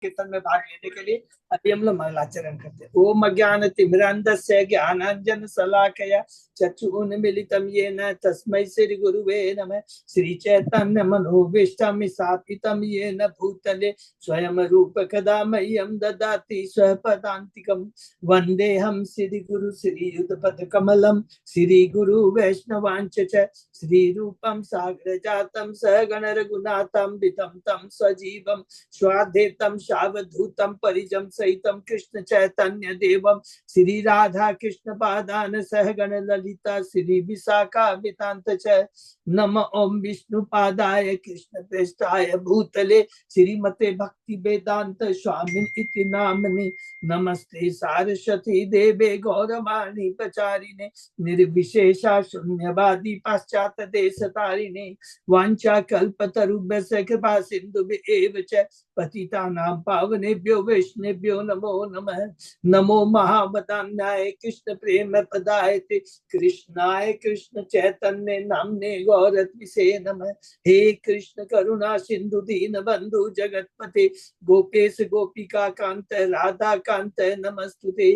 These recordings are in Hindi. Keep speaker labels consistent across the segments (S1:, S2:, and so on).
S1: कीर्तन में भाग लेने के लिए अभी हम लोग मंगलाचरण करते हैं। ओम अज्ञान तिमिरान्धस्य ज्ञानांजन शलाकया चक्षुरुन्मीलितं येन तस्मै श्री गुरुवे नमः। श्री चैतन्य मनोभीष्टं स्थापितं येन भूतले स्वयं रूप कदा मह्यं ददाति स्वपदान्तिकं। वन्देऽहं श्री गुरु श्री युगपद कमलं श्री गुरु वैष्णवांच च श्री रूपं साग्र जातं सहगण रघुनाथं वितं तं सजीवं स्वाद्वैतं सावधूतं परिजं सहितं कृष्ण चैतन्य देवं श्री राधा कृष्ण पादान सहगण ललिता श्री विशाखान्वितांत च। नम ओम विष्णु पादाय कृष्ण प्रेष्ठाय भूतले श्रीमते भक्ति वेदांत स्वामी इति नामनि। नमस्ते सारस्वती देवे गौरवाणी प्रचारिणे निर्विशेषा शून्यवादी पाश्चात देश तारिणे वांछा कल्पतरुभ्यश्च कृपा सिन्धुभ्येव च पतितानां पावनेभ्यो वैष्णवेभ्यो नमो नमः। नमो महावदान्याय कृष्ण प्रेम प्रदायते कृष्णाय कृष्ण चैतन्य नामने गौरत्विषे नमः। हे कृष्ण करुणा सिंधु दीन बंधु जगतपते गोपेश गोपिका कांत राधा कांत नमस्तुते।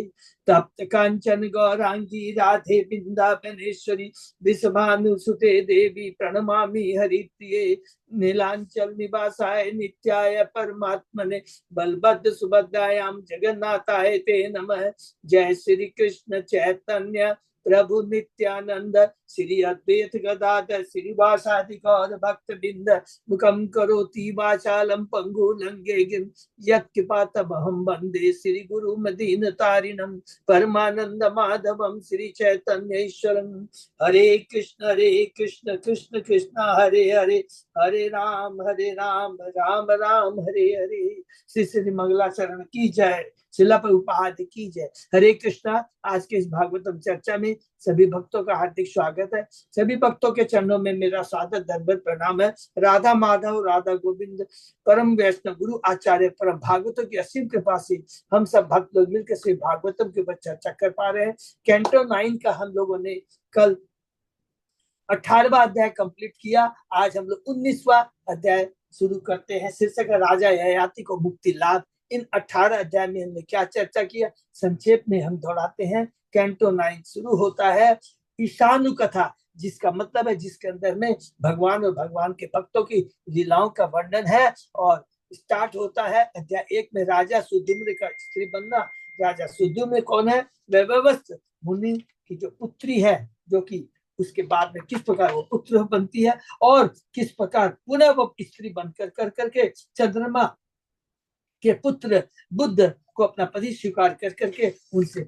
S1: तप्त कांचन गौरांगी राधे वृंदावनेश्वरी विषभानुसुते देवी प्रणमामि हरिप्रिये। नीलांचल निवासाय नित्याय परमात्मने बलभद्र सुभद्रायां जगन्नाथाय ते नमः। जय श्री कृष्ण चैतन्य प्रभु नित्यानंद श्री अद्वैत गदाधर श्रीवासादि गौर भक्त बिंद मुखम करोति वाचालम पंगु लंगे गिम यत्कृपातमहं वंदे श्री गुरु मदीन तारिणम परमानंद माधवम श्री चैतन्य ईश्वरम। हरे कृष्ण कृष्ण कृष्ण हरे हरे हरे राम राम राम हरे हरे। श्री श्री मंगलाचरण की जय। शिला प्रभुपाद की जय। हरे कृष्णा। आज के इस भागवतम चर्चा में सभी भक्तों का हार्दिक स्वागत है। सभी भक्तों के चरणों में मेरा सादर दंडवत प्रणाम है। राधा माधव राधा गोविंद परम वैष्णव गुरु आचार्य परम भागवतों की असीम कृपा से हम सब भक्त लोग मिलकर श्री भागवतम के ऊपर चर्चा कर पा रहे हैं। कैंटो 9 का हम लोगों ने कल 18वां अध्याय कंप्लीट किया। आज हम लोग 19वां अध्याय शुरू करते हैं। शीर्षक राजा ययाति को मुक्ति लाभ। इन 18 अध्याय में हमने क्या चर्चा किया, संक्षेप में हम दोहराते हैं। कैंटो 9 शुरू होता है ईशानु कथा, जिसका मतलब है जिसके अंदर में भगवान और भगवान के भक्तों की लीलाओं का वर्णन है। और स्टार्ट होता है अध्याय 1 में राजा सुधुम्र का स्त्री बनना। राजा सुधुम्र कौन है? वैवस्वत मुनि की जो पुत्री है, जो कि उसके बाद में किस प्रकार वो पुत्र बनती है और किस प्रकार पुनः वो स्त्री बनकर कर करके चंद्रमा के पुत्र बुद्ध को अपना पति स्वीकार कर करके उनसे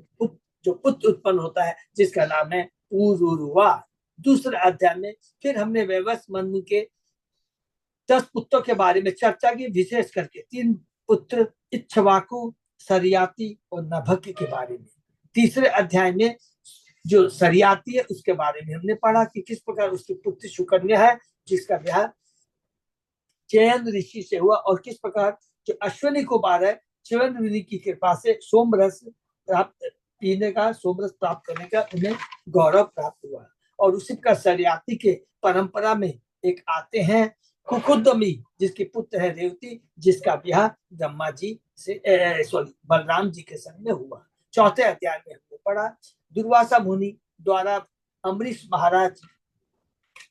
S1: जो पुत्र उत्पन्न होता है जिसका नाम है उरुवा। दूसरे अध्याय में फिर हमने वैवस्वत मनु के 10 पुत्रों के बारे में चर्चा की, विशेष करके 3 पुत्र इक्ष्वाकु, सरियाती और नभक्य के बारे में। तीसरे अध्याय में जो सरियाती है उसके बारे में हमने पढ़ा कि किस प्रकार उसकी पुत्री सुकन्या है जिसका ब्याह चयन ऋषि से हुआ और किस प्रकार जो अश्विनी कुमार है चयन मुनि की कृपा से सोमरस प्राप्त पीने का, सोमरस प्राप्त करने का उन्हें गौरव प्राप्त हुआ। और उसी प्रकार सरियाती के परंपरा में एक आते हैं कुकुदमी, जिसके पुत्र है रेवती, जिसका ब्याह ब्रह्मा जी से बलराम जी के संग में हुआ। चौथे अध्याय में हमने पढ़ा दुर्वासा मुनि द्वारा अम्बरीश महाराज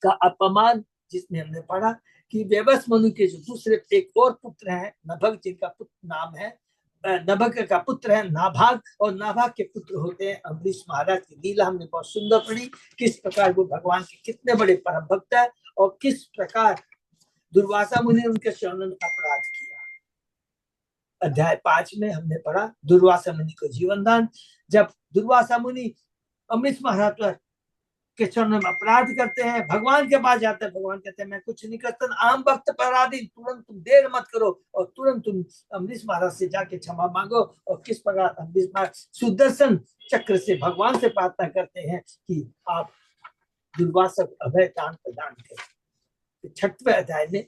S1: का अपमान, जिसमें हमने पढ़ा कि वैवस्वत मनु के जो दूसरे एक और पुत्र हैं नभग, जिनका पुत्र नाम है नभग का पुत्र है नाभाग, और नाभाग के पुत्र होते हैं अम्बरीश महाराज की लीला हमने बहुत सुंदर पढ़ी। किस प्रकार वो भगवान के कितने बड़े परम भक्त है और किस प्रकार दुर्वासा मुनि ने उनके शरण अपराध किया। अध्याय 5 में हमने पढ़ा दुर्वासा मुनि को जीवन दान। जब दुर्वासा मुनि अम्बरीश महाराज के चरण में अपराध करते हैं, भगवान के पास जाते हैं, भगवान कहते हैं मैं कुछ नहीं करता, आम वक्त पराधीन, तुरंत तुम देर मत करो और तुरंत तुम अम्बरीश महाराज से जाके क्षमा मांगो। और किस प्रकार अम्बरीश महाराज सुदर्शन चक्र से भगवान से प्रार्थना करते हैं कि आप दुर्वासा अभय दान प्रदान करें। 6वें अध्याय में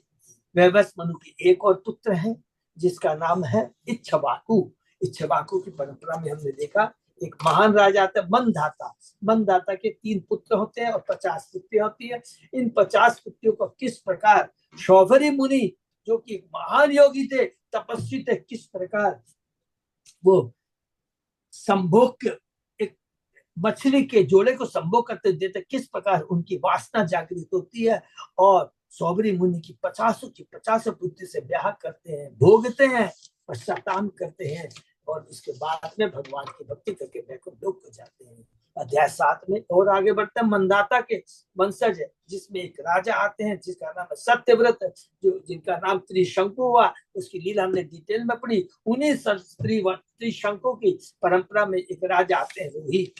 S1: वैवस्वत मनु की एक और पुत्र है जिसका नाम है इक्ष्वाकु। इक्ष्वाकु की परंपरा में हमने देखा एक महान राजा आता है मनदाता। मनदाता के 3 पुत्र होते हैं और 50 पुत्री होती है। इन 50 पुत्रियों को किस प्रकार शौभरी मुनि, जो कि महान योगी थे, तपस्वी थे, किस प्रकार वो संभोग एक मछली के जोड़े को संभोग करते देते, किस प्रकार उनकी वासना जागृत होती है और सौबरी मुनि की 50 पुत्री से ब्याह करते हैं, भोगते हैं, पश्चाताप करते हैं और उसके बाद में भगवान की भक्ति करके वैकुंठ लोक को जाते हैं। अध्याय 7 में और आगे बढ़ते हैं। मंदाता के वंशज है, जिसमें एक राजा आते हैं जिसका नाम है सत्यव्रत, जो जिनका नाम त्रिशंकु हुआ, उसकी लीला हमने डिटेल में पढ़ी। उन्हीं त्रिशंकु की परंपरा में एक राजा आते हैं रोहित।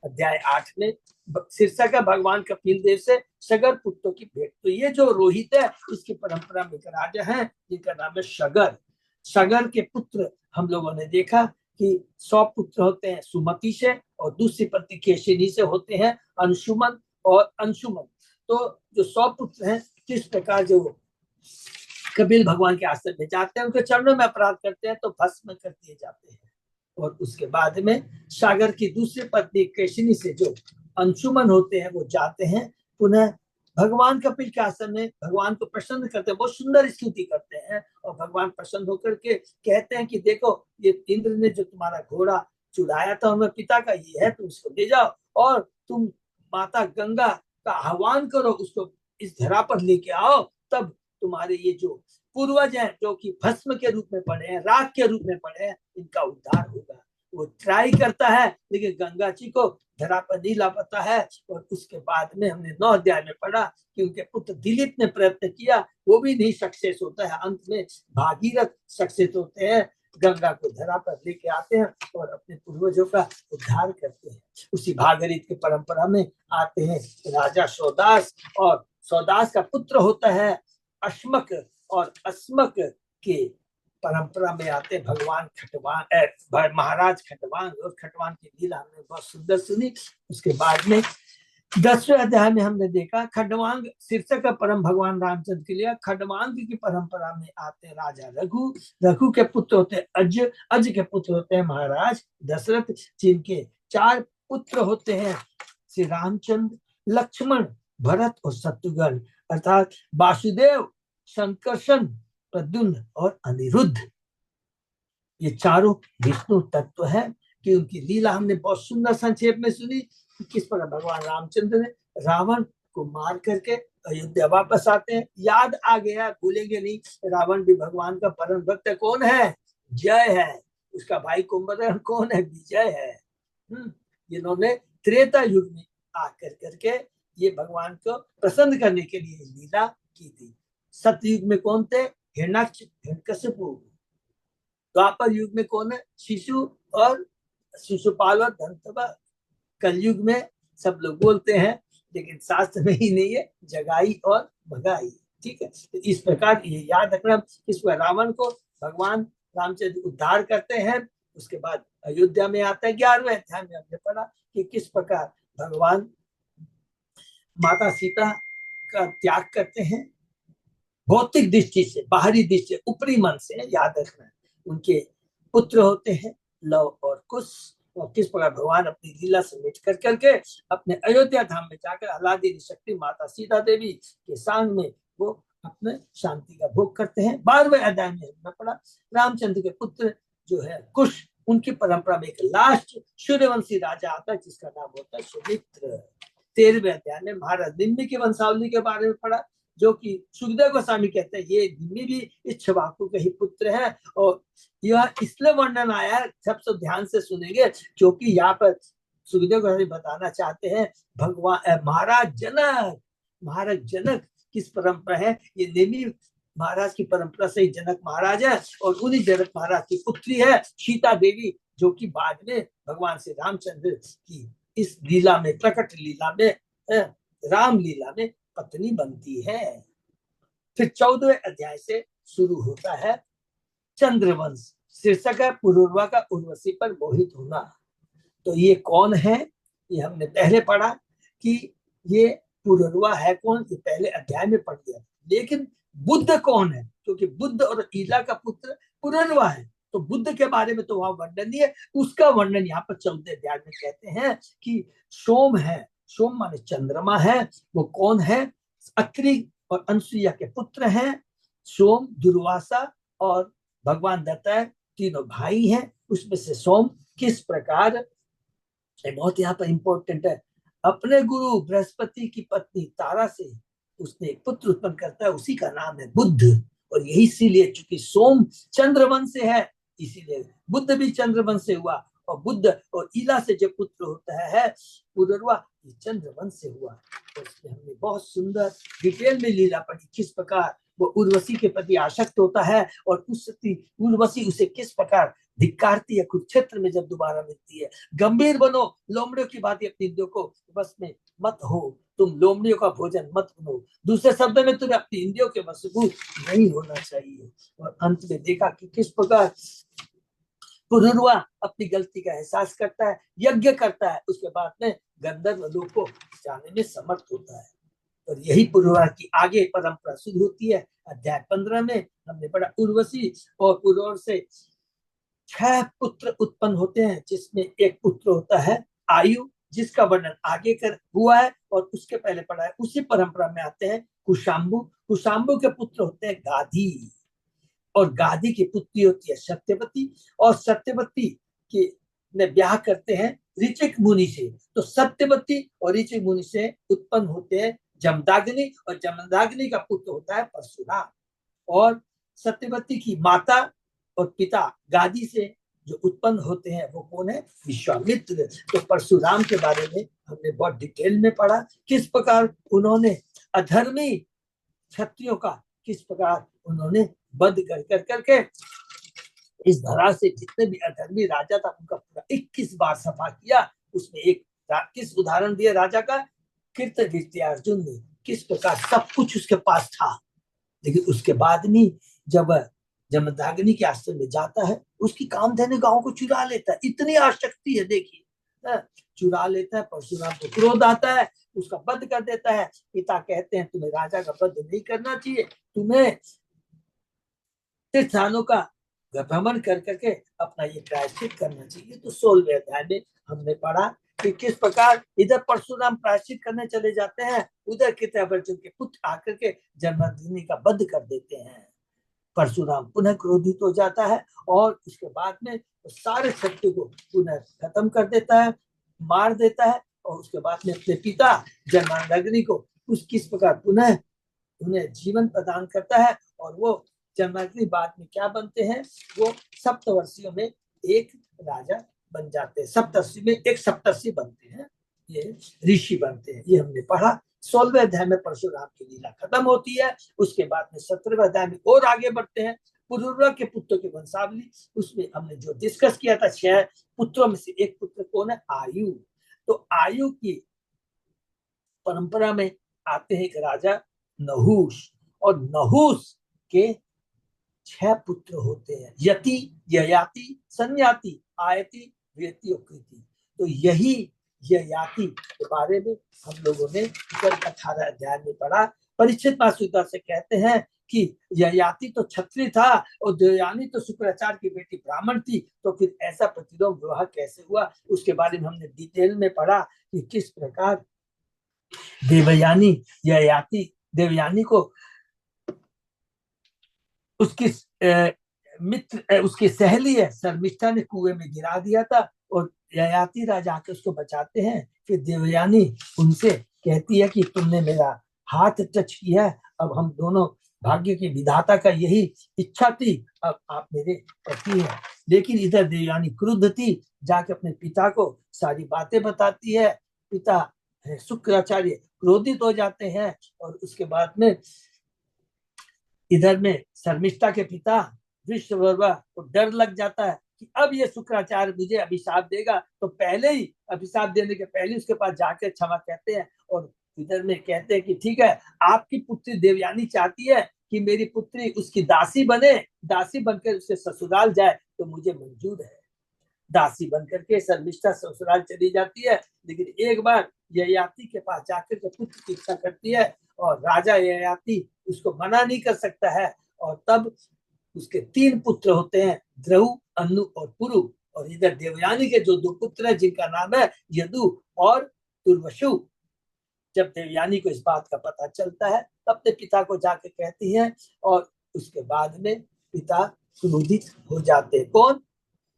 S1: अध्याय 8 में शीर्षक है भगवान कपिल देव से सगर पुत्रों की भेंट। तो ये जो रोहित है इसकी परंपरा में एक राजा है जिनका नाम है सगर। सगर के पुत्र हम लोगों ने देखा कि 100 पुत्र होते हैं सुमति से, और दूसरी पत्नी केशिनी से होते हैं अंशुमन और अंशुमन। तो जो 100 पुत्र हैं, किस प्रकार जो कपिल भगवान के आश्रम में जाते हैं, उनके चरणों में अपराध करते हैं तो भस्म कर दिए जाते हैं। और उसके बाद में सागर की दूसरी पत्नी केशिनी से जो अंशुमन होते हैं वो जाते हैं पुनः भगवान कपिल के आश्रम में, भगवान को प्रसन्न करते हैं, बहुत सुंदर स्तुति करते हैं और भगवान प्रसन्न होकर के कहते हैं कि देखो ये इंद्र ने जो तुम्हारा घोड़ा चुराया था हमारे पिता का, ये है, तुम उसको ले जाओ और तुम माता गंगा का आह्वान करो, उसको इस धरा पर लेके आओ, तब तुम्हारे ये जो पूर्वज हैं जो कि भस्म के रूप में पड़े हैं, राख के रूप में पड़े हैं, इनका उद्धार होगा। वो ट्राई करता है लेकिन गंगा जी को धरा पर नहीं ला पाता है। और उसके बाद में हमने 9 अध्याय में पढ़ा कि उनके पुत्र दिलीप ने प्रयत्न किया, वो भी नहीं सक्सेस होता है। अंत में भागीरथ सक्सेस होते हैं, गंगा को धरा पर लेके आते हैं और अपने पूर्वजों का उद्धार करते हैं। उसी भागीरथ की परंपरा में आते हैं राजा सौदास, और सौदास का पुत्र होता है अश्मक, और अस्मक के परंपरा में आते भगवान खटवान, महाराज खटवान। और खटवान की लीला हमने बहुत सुंदर सुनी। उसके बाद में 10वें अध्याय में हमने देखा खडवांग शीर्षक का परम भगवान रामचंद्र के लिए। खडवांग की परंपरा में आते राजा रघु। रघु के पुत्र होते हैं अज, अज के पुत्र होते हैं महाराज दशरथ, जिनके 4 पुत्र होते हैं श्री रामचंद्र, लक्ष्मण, भरत और शत्रुघ्न, अर्थात वासुदेव, संकर्षण, प्रद्युम्न और अनिरुद्ध। ये चारों विष्णु तत्व है कि उनकी लीला हमने बहुत सुंदर संक्षेप में सुनी कि किस प्रकार भगवान रामचंद्र ने रावण को मार करके अयोध्या वापस आते हैं। याद आ गया, भूलेंगे नहीं, रावण भी भगवान का परम भक्त कौन है? जय है। उसका भाई कुंभकर्ण कौन है? विजय है। जिन्होंने त्रेता युग में आकर करके ये भगवान को प्रसन्न करने के लिए लीला की थी। सतयुग में कौन थे? हिरण्याक्ष, हिरण्यकशिपु। द्वापर युग में कौन है? शिशु और शिशुपाल और धनतवा। कलयुग में सब लोग बोलते हैं लेकिन शास्त्र में ही नहीं है, जगाई और भगाई। ठीक है, तो इस प्रकार ये याद रखना। इस पर रावण को भगवान रामचंद्र उद्धार करते हैं। उसके बाद अयोध्या में आता है। 11वें अध्याय में हमने पढ़ा कि किस प्रकार भगवान माता सीता का त्याग करते हैं, भौतिक दृष्टि से, बाहरी दृष्टि से, ऊपरी मन से। याद रखना, उनके पुत्र होते हैं लव और कुश, और किस प्रकार भगवान अपनी लीला समेट कर करके अपने अयोध्या धाम में जाकर आह्लादी शक्ति माता सीता देवी के संग में वो अपने शांति का भोग करते हैं। 12वें अध्याय में हमने पढ़ा रामचंद्र के पुत्र जो है कुश, उनकी परंपरा में एक लास्ट सूर्यवंशी राजा आता है जिसका नाम होता है सुमित्र। 13वें अध्याय में महाराज निम्न की वंशावली के बारे में पढ़ा, जो कि सुखदेव गोस्वामी कहते हैं ये निम्न भी इक्ष्वाकु के ही पुत्र है। और यह इसलिए वर्णन आया है, सब ध्यान से सुनेंगे, क्योंकि यहाँ पर सुखदेव गोस्वामी बताना चाहते हैं भगवान महाराज जनक किस परंपरा है। ये निम्न महाराज की परंपरा से जनक महाराज है, और उन्हीं जनक महाराज की पुत्री है सीता देवी, जो कि बाद में भगवान श्री रामचंद्र की इस लीला में, प्रकट लीला में, राम लीला में पत्नी बनती है। फिर 14वें अध्याय से शुरू होता है चंद्रवंश। शीर्षक है पुरुरवा का उर्वशी पर मोहित होना। तो ये कौन है? ये हमने पहले पढ़ा कि ये पुरुरवा है कौन, ये पहले अध्याय में पढ़ दिया। लेकिन बुद्ध कौन है? क्योंकि बुद्ध और ईला का पुत्र पुरुरवा है, तो बुद्ध के बारे में तो वहां वर्णन नहीं है, उसका वर्णन यहाँ पर 14वें अध्याय में कहते हैं कि सोम है। सोम माने चंद्रमा है। वो कौन है? अत्रि और अनसुईया के पुत्र हैं सोम, दुर्वासा और भगवान दत्ता है, तीनों भाई हैं। उसमें से सोम किस प्रकार, बहुत यहाँ पर इंपॉर्टेंट है, अपने गुरु बृहस्पति की पत्नी तारा से उसने एक पुत्र उत्पन्न करता है, उसी का नाम है बुद्ध। और यही इसीलिए चूंकि सोम चंद्रवंश से है, इसीलिए बुद्ध भी चंद्रवंश से हुआ। और बुद्ध और ईला से जो पुत्र होता है पुरुरवा, ये चंद्रवंश से हुआ। तो इसमें हमने बहुत सुंदर डिटेल में लीला पढ़ी, किस प्रकार वो उर्वशी के प्रति आसक्त होता है और उस उर्वशी उसे किस प्रकार धिक्कारती है कुरुक्षेत्र में जब दोबारा मिलती है। गंभीर बनो, लोमड़ियों की बात अपनी इंद्रियों को बस में मत हो, तुम लोमड़ियों का भोजन मत बनो। दूसरे शब्द में तुम्हें अपनी इंद्रियों के वशभूत नहीं होना चाहिए। और अंत में देखा कि किस प्रकार पुरुरवा अपनी गलती का एहसास करता है, यज्ञ करता है, उसके बाद में गंधर्व लोक को जाने में समर्थ होता है। और यही पुरुरवा की आगे परंपरा शुरू होती है। अध्याय 15 में हमने पढ़ा उर्वशी और पुरुर से 6 पुत्र उत्पन्न होते हैं, जिसमें एक पुत्र होता है आयु, जिसका वर्णन आगे कर हुआ है और उसके पहले पढ़ा है। उसी परंपरा में आते हैं कुशाम्बु। कुशाम्बु के पुत्र होते हैं गाधी, और गाधी की पुत्री होती है सत्यवती, और सत्यवती के ने ब्याह करते हैं ऋचिक मुनि से। तो सत्यवती और ऋचिक मुनि से उत्पन्न होते हैं जमदाग्नि, और जमदाग्नि का पुत्र होता है परशुराम। और सत्यवती की माता और पिता गादी से जो उत्पन्न होते हैं वो कौन है, विश्वामित्र। तो परशुराम के बारे में हमने बहुत डिटेल में पढ़ा, किस प्रकार उन्होंने अधर्मी क्षत्रियों का किस प्रकार उन्होंने वध कर करके इस धरा से जितने भी अधर्मी राजा था उनका पूरा 21 बार सफा किया। उसमें एक किस उदाहरण दिया राजा का, कृतविर्त्यार्जुन ने, किस प्रकार सब कुछ उसके पास था, लेकिन उसके बाद में जब जमदग्नि के आश्रम में जाता है, उसकी कामधेनु गांव को चुरा लेता है। इतनी आसक्ति है, देखिए, चुरा लेता है। परशुराम को क्रोध आता है, उसका वध कर देता है। पिता कहते हैं तुम्हें राजा का वध नहीं करना चाहिए, तुम्हें तीर्थस्थानों का भ्रमण कर करके अपना ये प्रायश्चित करना चाहिए। तो 16वें अध्याय में हमने पढ़ा कि किस प्रकार इधर परशुराम प्रायश्चित करने चले जाते हैं, उधर कृतवर्जन के पुत्र आकर के जमदग्नि का वध कर देते हैं। परशुराम पुनः क्रोधित हो जाता है और उसके बाद में सारे क्षत्रिय को पुनः खत्म कर देता है, मार देता है। और उसके बाद में अपने पिता जमदग्नि को उस किस प्रकार पुनः उन्हें जीवन प्रदान करता है। और वो जमदग्नि बाद में क्या बनते हैं, वो सप्तवर्षियों में एक राजा बन जाते हैं, सप्तर्षि में एक सप्तर्षि बनते हैं, ये ऋषि बनते हैं। ये हमने पढ़ा। 16वें अध्याय में परशुराम की लीला खत्म होती है। उसके बाद में 17वें अध्याय में और आगे बढ़ते हैं, पुरुरवा के पुत्रों की वंशावली। उसमें हमने जो डिस्कस किया था 6 पुत्रों में से एक पुत्र कौन है, आयु। तो आयु की परंपरा में आते हैं एक राजा नहुष, और नहुष के 6 पुत्र होते हैं, यति, ययाति, संयाति, आयति, व्यति और कृति। तो यही ययाति के बारे में हम लोगों ने 18 अध्याय में पढ़ा। परीक्षित मासूदा से कहते हैं कि ययाति तो क्षत्रिय था और देवयानी तो शुक्राचार्य की बेटी ब्राह्मण थी, तो फिर ऐसा प्रतिलोम विवाह कैसे हुआ, उसके बारे में हमने डिटेल में पढ़ा कि किस प्रकार देवयानी ययाति, देवयानी को उसकी मित्र, उसकी सहेली है शर्मिष्ठा ने कुएं में गिरा दिया था, और ययाति राजा आके उसको बचाते हैं। फिर देवयानी उनसे कहती है कि तुमने मेरा हाथ टच किया, अब हम दोनों भाग्य की विधाता का यही इच्छा थी, अब आप मेरे पति हैं। लेकिन इधर देवयानी क्रुद्ध थी, जाके अपने पिता को सारी बातें बताती है। पिता शुक्राचार्य क्रोधित हो जाते हैं, और उसके बाद में इधर में शर्मिष्ठा के पिता विश्ववर्मा को डर लग जाता है कि अब ये शुक्राचार्य मुझे अभिशाप देगा, तो पहले ही अभिशाप देने के पहले उसके पास जाकर क्षमा कहते हैं। और इधर में कहते हैं कि ठीक है, आपकी पुत्री देवयानी चाहती है कि मेरी पुत्री उसकी दासी बने, दासी बनकर उसके ससुराल जाए, तो मुझे मंजूर है। दासी बनकर के शर्मिष्ठा ससुराल चली जाती है, लेकिन एक बार ययाति के पास जाकर के पुत्र की इच्छा करती है, और राजा ययाति उसको मना नहीं कर सकता है। और तब उसके 3 पुत्र होते हैं, द्रहु, अनु और पुरु। और इधर देवयानी के जो 2 पुत्र हैं, जिनका नाम है यदु और तुर्वशु। जब देवयानी को इस बात का पता चलता है, तब अपने पिता को जाके कहती है, और उसके बाद में पिता क्रोधित हो जाते हैं। कौन?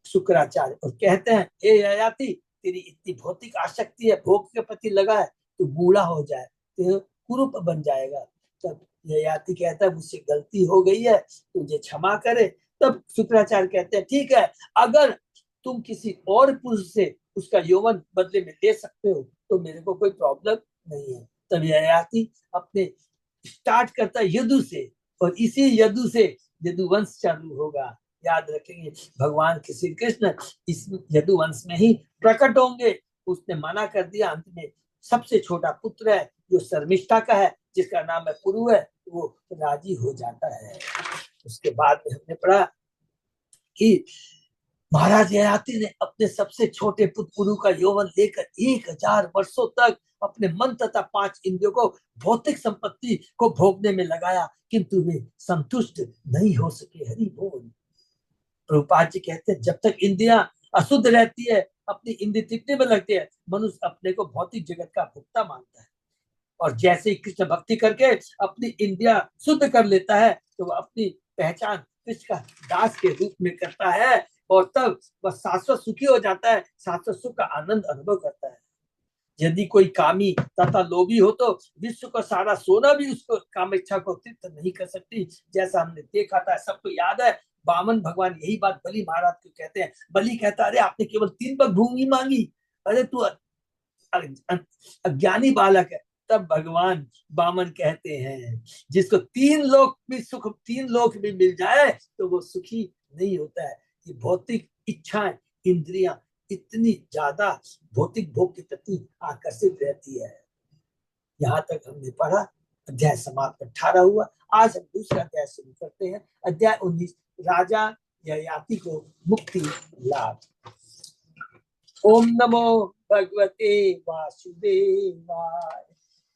S1: शुक्राचार्य। और कहते हैं हे ययाति, तेरी इतनी भौतिक आसक्ति है, भोग के प्रति लगा है, तो बूढ़ा हो जाए तो कुरूप बन जाएगा। तब ययाति कहता है मुझसे गलती हो गई है, तुझे क्षमा करे। तब शुक्राचार्य कहते हैं ठीक है, अगर तुम किसी और पुरुष से उसका यौवन बदले में ले सकते हो तो मेरे को कोई प्रॉब्लम नहीं है। तब ययाति अपने स्टार्ट करता है यदु से, और इसी यदु से यदुवंश चालू होगा। याद रखेंगे भगवान श्री कृष्ण इस यदुवंश में ही प्रकट होंगे। उसने मना कर दिया, अंत में सबसे छोटा पुत्र है जो शर्मिष्ठा का है, जिसका नाम है पुरु है, वो राजी हो जाता है। उसके बाद में हमने पढ़ा कि महाराज ययाति ने अपने सबसे छोटे पुत्र पुरु का यौवन लेकर 1000 वर्षों तक अपने मन तथा 5 इंद्रियों को भौतिक संपत्ति को भोगने में लगाया, किंतु वे संतुष्ट नहीं हो सके। हरि बोल। प्रभुपाद जी कहते हैं जब तक इंद्रियां अशुद्ध रहती है, अपनी इंद्रिय तृप्ति में लगती है, मनुष्य अपने को भौतिक जगत का भोक्ता मानता है। और जैसे ही कृष्ण भक्ति करके अपनी इंद्रियां शुद्ध कर लेता है, तो वह अपनी पहचान कृष्ण का दास के रूप में करता है, और तब वह शाश्वत सुखी हो जाता है, शाश्वत सुख का आनंद अनुभव करता है। यदि कोई कामी तथा लोभी हो तो विश्व का सारा सोना भी उसको काम इच्छा को तृप्त नहीं कर सकती। जैसा हमने देखा था, सबको याद है, वामन भगवान यही बात बलि महाराज को कहते हैं। बलि कहता अरे आपने केवल 3 पग भूमि मांगी, अरे तू अज्ञानी बालक है। तब भगवान वामन कहते हैं जिसको 3 लोक भी सुख, 3 लोक भी मिल जाए तो वो सुखी नहीं होता है। ये भौतिक इच्छाएं, इंद्रियां इतनी ज्यादा भौतिक भोग के प्रति आकर्षित रहती है। यहाँ तक हमने पढ़ा, अध्याय समाप्त 18 हुआ। आज हम दूसरा अध्याय शुरू करते हैं, अध्याय 19, राजा ययाति को मुक्ति लाभ। ओम नमो भगवते वासुदेवाय।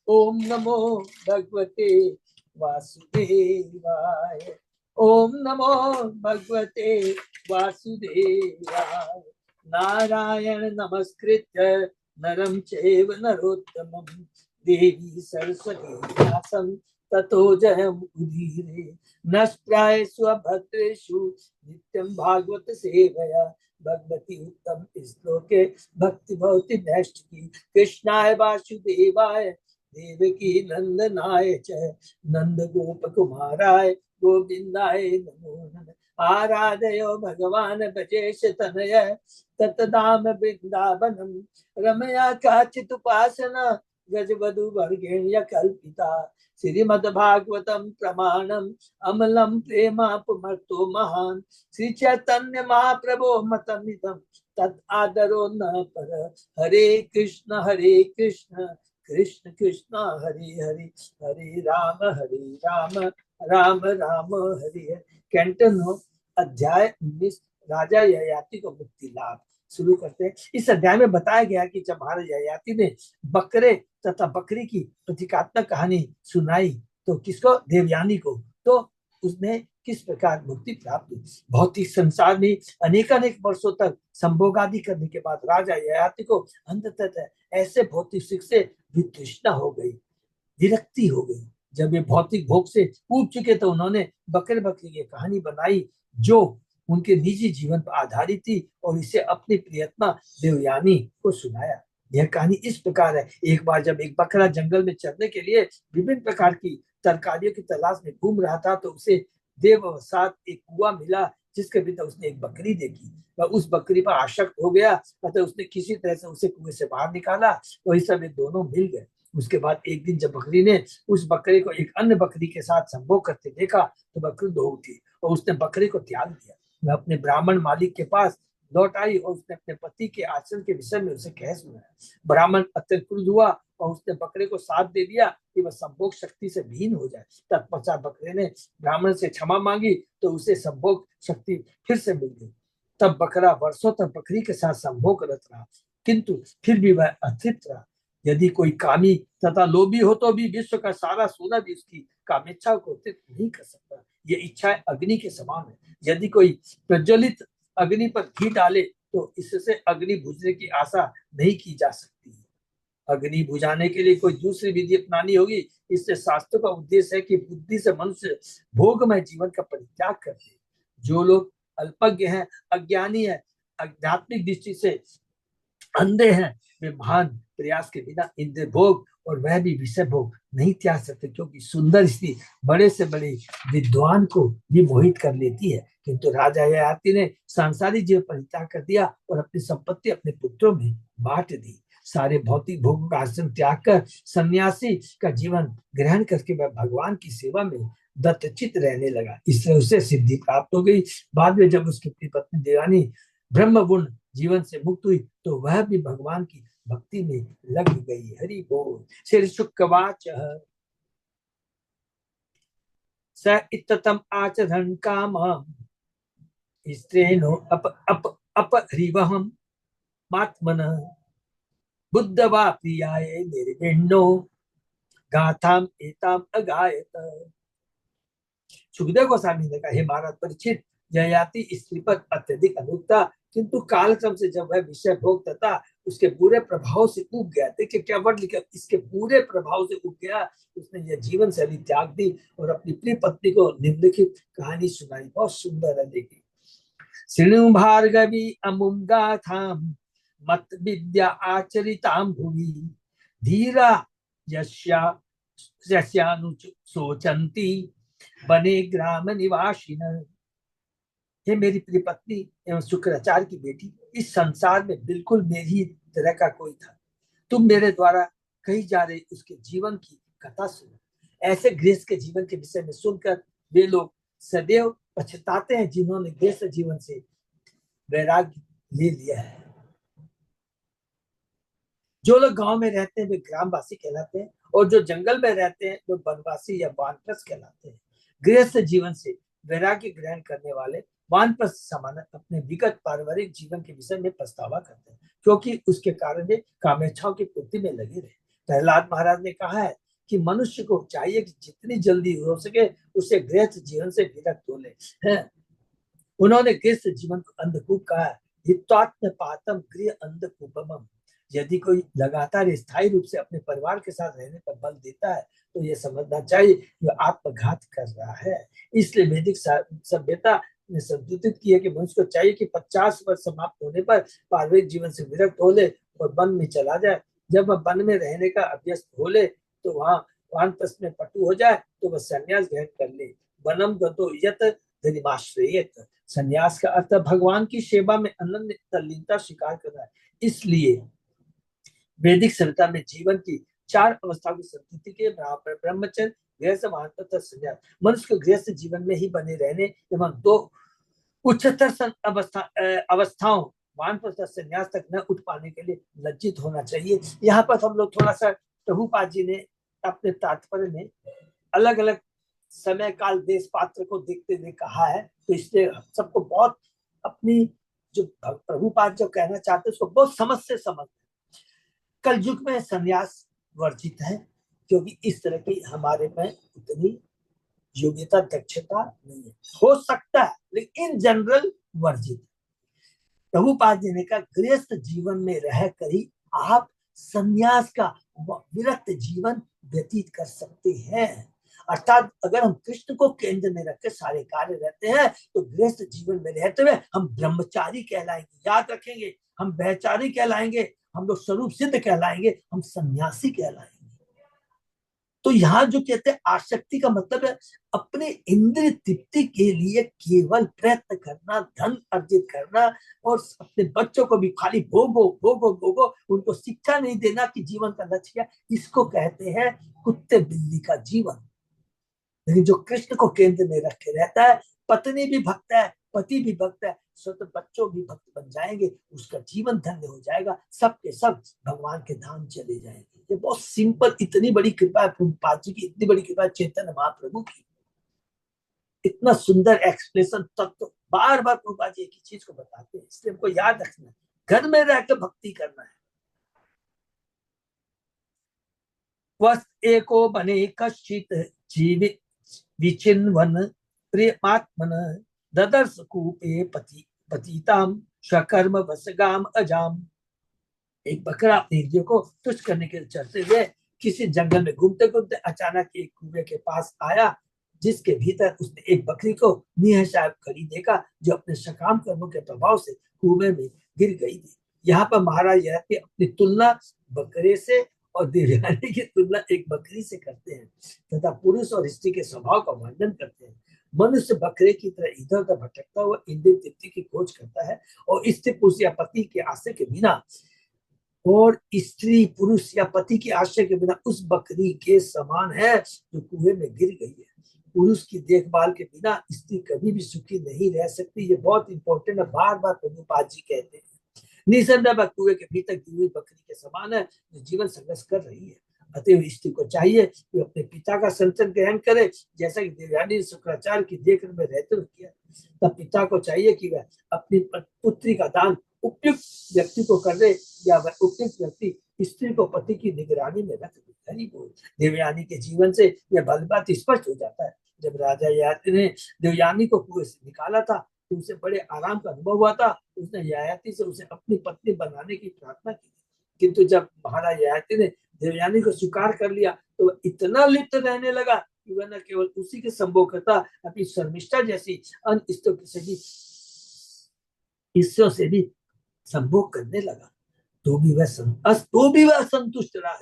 S1: ओम नमो भगवते वासुदेवाय। ओम नमो भगवते वासुदेवाय। नारायण नमस्कृत्य नरं चैव नरोत्तमं देवी सरस्वती व्यासं ततो जयमुदीरये। नष्प्रायेषु भद्रेषु नित्यं भागवत सेवया भगवती उत्तम श्लोके भक्ति भवति नष्ट की। कृष्णाय वासुदेवाय देवकी नंदनाय च नंद गोप कुमाराय गोविंदाय नमो नमः। आराधयो भगवान भजेश तनय ततदाम वृंदावनम रमया काचित उपासना गजवधु वर्गेण्य कल्पिता। श्रीमद्भागवतम प्रमाणम अमलम प्रेमापमर्तो महान। श्री चैतन्य महाप्रभो मतमिदं तत् आदरो न पर। हरे कृष्ण कृष्ण कृष्ण हरे हरे, हरे राम राम राम हरे हरे। कैंटन अध्याय 19, राजा ययाति को मुक्ति लाभ। शुरू करते हैं। इस अध्याय में बताया गया कि जब महाराज ययाति ने बकरे तथा बकरी की प्रतीकात्मक कहानी सुनाई तो किसको? देवयानी को। तो उसने किस प्रकार मुक्ति प्राप्त हुई। भौतिक संसार में अनेकानेक वर्षों तक संभोग आदि करने के बाद राजा ययाति को अंततः ऐसे भौतिक सुख से वितृष्णा हो गई, विरक्ति हो गई। जब ये भौतिक भोग से ऊब चुके तो उन्होंने बकरे बकरी की कहानी बनाई जो उनके निजी जीवन पर आधारित थी, और इसे अपनी प्रियतमा देवयानी को सुनाया। यह कहानी इस प्रकार है। एक बार जब एक बकरा जंगल में चरने के लिए विभिन्न प्रकार की तरकारियों की तलाश में घूम रहा था, तो उसे देववसात एक कुआं मिला, जिसके भीतर उसने एक बकरी देखी। वह उस बकरी पर आसक्त हो गया, अतः उसने किसी तरह से उसे कुएं से बाहर निकाला। वही सब दोनों मिल गए। उसके बाद एक दिन जब बकरी ने उस बकरे को एक अन्य बकरी के साथ संभोग करते देखा तो बकरी दो उठी और उसने बकरे को त्याग दिया। वह अपने ब्राह्मण मालिक के पास लौट आई और उसने अपने पति के आचरण के विषय में उसे कह सुनाया। ब्राह्मण अत्यंत क्रुद्ध हुआ और उसने बकरे को साथ दे दिया कि वह संभोग शक्ति से भीन हो जाए। तत्पश्चात बकरे ने ब्राह्मण से क्षमा मांगी तो उसे संभोग शक्ति फिर से मिल गई। तब बकरा वर्षों तक बकरी के साथ संभोग करत रहा, किंतु फिर भी वह अतृप्त रहा। यदि कोई कामी तथा लोभी हो तो भी विश्व का सारा सोना भी उसकी कामेच्छा को तृप्त नहीं कर सकता। ये इच्छा अग्नि के समान है। यदि कोई प्रज्वलित अग्नि पर घी डाले तो इससे अग्नि बुझने की आशा नहीं की जा सकती। अग्नि बुझाने के लिए कोई दूसरी विधि अपनानी होगी। इससे शास्त्र का उद्देश्य है कि बुद्धि से मनुष्य भोगमय जीवन का परित्याग करते। जो लोग अल्पज्ञ हैं, अज्ञानी है, आध्यात्मिक दृष्टि से अंधे हैं, वे महान प्रयास के बिना इंद्र भोग और वह भी विषय भोग नहीं त्याग सकते, क्योंकि सुंदर स्त्री बड़े से बड़े विद्वान को भी मोहित कर लेती है। किंतु राजा ययाति ने सांसारिक जीवन परित्याग कर दिया और अपनी संपत्ति अपने पुत्रों में बांट दी। सारे भौतिक भोगों का आश्रम त्याग कर सन्यासी का जीवन ग्रहण करके वह भगवान की सेवा में दत्तचित रहने लगा। इससे उसे सिद्धि प्राप्त हो गई। बाद में जब उसकी पत्नी देवानी ब्रह्म गुण जीवन से मुक्त हुई तो वह भी भगवान की भक्ति में लग गई। हरि बोल। श्री शुकवाच स इत्तम आचरण काम स्त्रेनो अप अप अपरिवहम मात्मन बुद्धवा प्रियाय निर्विण्णो गाथाम एताम अगायत। सुखदेव गोस्वामी ने कहा, हे महाराज परीक्षित, ययाति स्त्री पर अत्यधिक अनुग था, किंतु कालक्रम से जब वह विषय भोग तथा उसके बुरे प्रभाव से उग गया, देखिए क्या वर्ड लिखा, इसके बुरे प्रभाव से उग गया, उसने यह जीवन शैली त्याग दी और अपनी प्रिय पत्नी को निम्नलिखित कहानी सुनाई। बहुत सुंदर है। देखिए, श्रृणु भार्गवी अमुम गाथाम मत विद्या आचरिताम भुवि धीरा यस्या सोचंती बने ग्राम निवासिन। हे मेरी प्रिय पत्नी एवं शुक्राचार्य की बेटी, इस संसार में बिल्कुल मेरी तरह का कोई था। तुम मेरे द्वारा कही जा रही उसके जीवन की कथा सुनो। ऐसे गृहस्थ के जीवन के विषय में सुनकर वे लोग सदैव पछताते हैं जिन्होंने गृहस्थ जीवन से वैराग्य ले लिया है। जो लोग गांव में रहते हैं वे ग्रामवासी कहलाते हैं, और जो जंगल में रहते हैं वो वनवासी या वानप्रस्थ कहलाते हैं। गृहस्थ जीवन से वैराग्य ग्रहण करने वाले वानप्रस्थ समान अपने विगत पारिवारिक जीवन के विषय में पछतावा करते हैं, क्योंकि उसके कारण वे कामेच्छाओं की पूर्ति में लगे रहे। प्रहलाद महाराज ने कहा है कि मनुष्य को चाहिए कि जितनी जल्दी हो सके उसे गृहस्थ जीवन से विरक्त हो ले। उन्होंने गृहस्थ जीवन को अंधकूप कहा है। हित्वात्म पातम गृह अंधकूपम। यदि कोई लगातार स्थायी रूप से अपने परिवार के साथ रहने पर बल देता है तो यह समझना चाहिए कि वह आत्मघात कर रहा है। इसलिए वैदिक सभ्यता ने संतुलित किया कि मनुष्य को चाहिए कि 50 वर्ष समाप्त होने पर पारिवारिक जीवन से विरक्त हो ले और वन में चला जाए। जब वह वन में रहने का अभ्यस्त हो ले तो वहां वानप्रस्थ में पटु हो जाए तो वह संन्यास ग्रहण कर ले। वनम गतो यत धर्माश्रयेत। संन्यास का अर्थ भगवान की सेवा में अनन्य तल्लीनता स्वीकार करना है। इसलिए वैदिक सभ्यता में जीवन की 4 अवस्थाओं की संतुष्टि के बराबर ब्रह्मचर्य, गृहस्थ, वानप्रस्थ, संन्यास। मनुष्य को गृहस्थ जीवन में ही बने रहने एवं 2 उच्चतर अवस्थाओं वानप्रस्थ संन्यास तक न उठ पाने के लिए लज्जित होना चाहिए। यहाँ पर हम लोग थोड़ा सा प्रभुपाद जी ने अपने तात्पर्य में अलग अलग समय काल देश पात्र को देखते हुए कहा है, तो इसलिए सबको बहुत अपनी जो प्रभुपाद जो कहना चाहते हैं उसको बहुत समझ से समझ। कल युग में संन्यास वर्जित है, क्योंकि इस तरह की हमारे में उतनी योग्यता दक्षता नहीं है। हो सकता है लेकिन इन जनरल वर्जित। प्रभुपाद जी ने कहा गृहस्थ जीवन में रहकर ही आप संन्यास का विरक्त जीवन व्यतीत कर सकते हैं। अर्थात अगर हम कृष्ण को केंद्र में रख के सारे कार्य रहते हैं तो गृहस्थ जीवन में रहते हुए हम ब्रह्मचारी कहलाएंगे। याद रखेंगे, हम ब्रह्मचारी कहलाएंगे, हम लोग स्वरूप सिद्ध कहलाएंगे, हम सन्यासी कहलाएंगे। तो यहाँ जो कहते हैं आसक्ति का मतलब है अपने इंद्रिय तृप्ति के लिए केवल प्रयत्न करना, धन अर्जित करना, और अपने बच्चों को भी खाली भोगो भोगो भोगो, उनको शिक्षा नहीं देना कि जीवन का लक्ष्य क्या। इसको कहते हैं कुत्ते बिल्ली का जीवन। लेकिन जो कृष्ण को केंद्र में रख के रहता है, पत्नी भी भक्त है, पति भी भक्त है, स्वतः बच्चों भी भक्त बन जाएंगे, उसका जीवन धन्य हो जाएगा, सब के सब भगवान के धाम चले जाएंगे। ये बहुत सिंपल, इतनी बड़ी कृपा है प्रभुपाद जी की, इतनी बड़ी कृपा है चैतन्य महाप्रभु की। इतना सुंदर एक्सप्लेनेशन तत्व बार बार प्रभुपाद जी एक ही चीज को बताते हैं, इसलिए हमको याद रखना है, घर में रहकर भक्ति करना है। वह एको बने कश्चित जीवित विचिन्वन प्रियमात्मन ददर्श कूपे पतिताम स्वकर्म वसगाम अजाम। एक बकरा अपने इंद्रियों को तुष्ट करने के लिए चलते हुए किसी जंगल में घूमते घूमते अचानक एक कुएं के पास आया जिसके भीतर उसने एक बकरी को निहशाब खड़ी देखा जो अपने सकाम कर्मों के प्रभाव से कुएं में गिर गई थी। यहाँ पर महाराज यह अपनी तुलना बकरे से और देवयानी की तुलना एक बकरी से करते हैं तथा पुरुष और स्त्री के स्वभाव का वर्णन करते हैं। मनुष्य बकरे की तरह इधर उधर भटकता हुआ इंद्रिय तृप्ति की खोज करता है और स्त्री पुरुष या पति के आश्रय के बिना और स्त्री पुरुष या पति के आश्रय के बिना उस बकरी के समान है जो कुएं में गिर गई है। पुरुष की देखभाल के बिना स्त्री कभी भी सुखी नहीं रह सकती। ये बहुत इंपॉर्टेंट है, बार बार प्रभुपाद जी कहते हैं। निसंदेह कुएं के भीतर गिरी हुई बकरी के समान है जो जीवन संघर्ष कर रही है। अतः स्त्री को चाहिए कि अपने पिता का संतन ग्रहण करे, जैसा कि देवयानी शुक्राचार्य की देखरेख में रहते हुए किया। तब पिता को चाहिए कि वह अपनी पुत्री का दान उपयुक्त व्यक्ति को कर दे या वह उपयुक्त व्यक्ति स्त्री को पति की निगरानी में रख दे। देवयानी के जीवन से यह भली स्पष्ट हो जाता है। जब राजा ययाति ने देवयानी को कुएं से निकाला था तो उसे बड़े आराम का अनुभव हुआ था। उसने ययाति से उसे अपनी पत्नी बनाने की प्रार्थना की, किंतु जब महाराज ययाति ने देवयानी को स्वीकार कर लिया तो वह इतना लिप्त रहने लगा कि वह न केवल उसी के संभोग करता अपनी शर्मिष्ठा जैसी अन्य स्त्रियों से भी संभोग करने लगा। तो भी वह संतुष्ट रहा।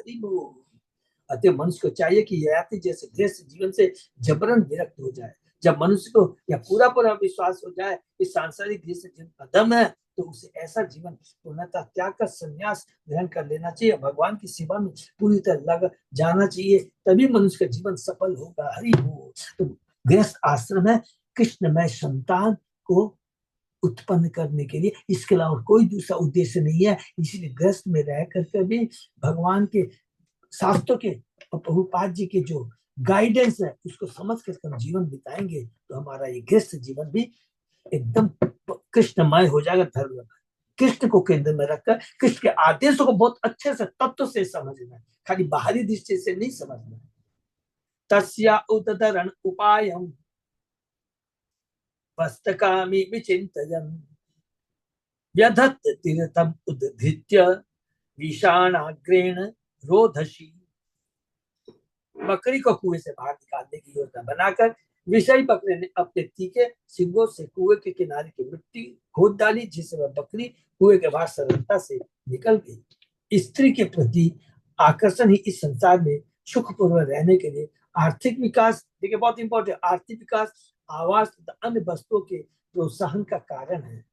S1: अतः मनुष्य को चाहिए कि ययाति जैसे गृहस्थ जीवन से जबरन विरक्त हो जाए। जब मनुष्य को यह पूरा पूरा विश्वास हो जाए कि सांसारिक गृहस्थ जीवन अधम है तो उसे ऐसा जीवन पूर्णतः त्याग कर संन्यास ग्रहण कर लेना चाहिए, भगवान की सेवा में पूरी तरह लग जाना चाहिए, तभी मनुष्य का जीवन सफल होगा। हरि बोल। तो गृहस्थ आश्रम है कृष्णमय संतान को उत्पन्न करने के लिए, इसके अलावा कोई दूसरा उद्देश्य नहीं है। इसलिए गृहस्थ में रह करके भी भगवान के शास्त्रों के और प्रभुपाद जी के जो गाइडेंस है उसको समझ कर हम जीवन बिताएंगे तो हमारा ये गृहस्थ जीवन भी एकदम कृष्णमय हो जाएगा। धर्म कृष्ण को केंद्र में रखकर कृष्ण के आदेशों को बहुत अच्छे से तत्व से समझना है, खाली बाहरी दृष्टि से नहीं समझना है। तस्या उदधरण उपायम वस्तकामी विचिंतयन् व्यधत्त तीर्थम उद्धृत्य विषाणाग्रेण रोधसी। बकरी को कुएं से बाहर निकालने की योजना बनाकर विषयी बकरे ने अपने तीखे सिंगों से कुएं के किनारे की मिट्टी खोद डाली, जिससे वह बकरी कुएं के बाहर सरलता से निकल गई। स्त्री के प्रति आकर्षण ही इस संसार में सुखपूर्वक रहने के लिए आर्थिक विकास, देखिए बहुत इंपॉर्टेंट, आर्थिक विकास, आवास तथा अन्य वस्तुओं के प्रोत्साहन का कारण है।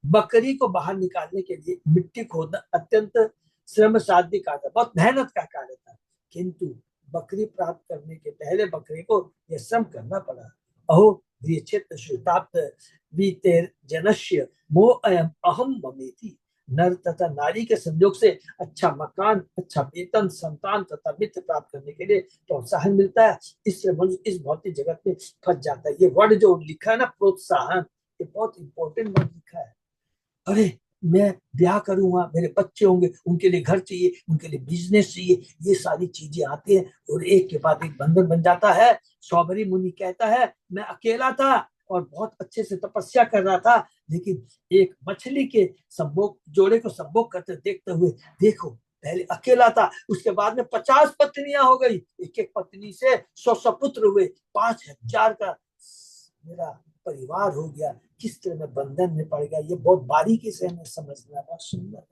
S1: बकरी को बाहर निकालने के लिए मिट्टी खोदना अत्यंत श्रम साध्य कार्य, बहुत मेहनत का कार्य था, किंतु बकरी प्राप्त करने के पहले बकरी को यह श्रम करना पड़ा। अहो क्षेत्र श्रुताप्त वीतेर जनस्य मोह अयम अहम ममेति। नर तथा नारी के संयोग से अच्छा मकान, अच्छा वेतन, संतान तथा मित्र प्राप्त करने के लिए प्रोत्साहन मिलता है। इससे मनुष्य इस भौतिक जगत में फंस जाता है। ये वर्ड जो लिखा है ना, प्रोत्साहन, ये बहुत इंपॉर्टेंट वर्ड लिखा है। अरे मैं ब्याह करूंगा, मेरे बच्चे होंगे, उनके लिए घर चाहिए, उनके लिए बिजनेस चाहिए, ये सारी चीजें आती है और एक के बाद एक बंधन बन जाता है। सौबरी मुनि कहता है मैं अकेला था और बहुत अच्छे से तपस्या कर रहा था, लेकिन एक मछली के संभोग जोड़े को संभोग करते देखते हुए, देखो पहले अकेला था, उसके बाद में 50 पत्नियां हो गई, एक एक पत्नी से 100 सपुत्र हुए, 5000 का मेरा परिवार हो गया। किस तरह में बंधन में पड़ गया, ये बहुत बारीकी से हमें समझना, बहुत सुंदर है।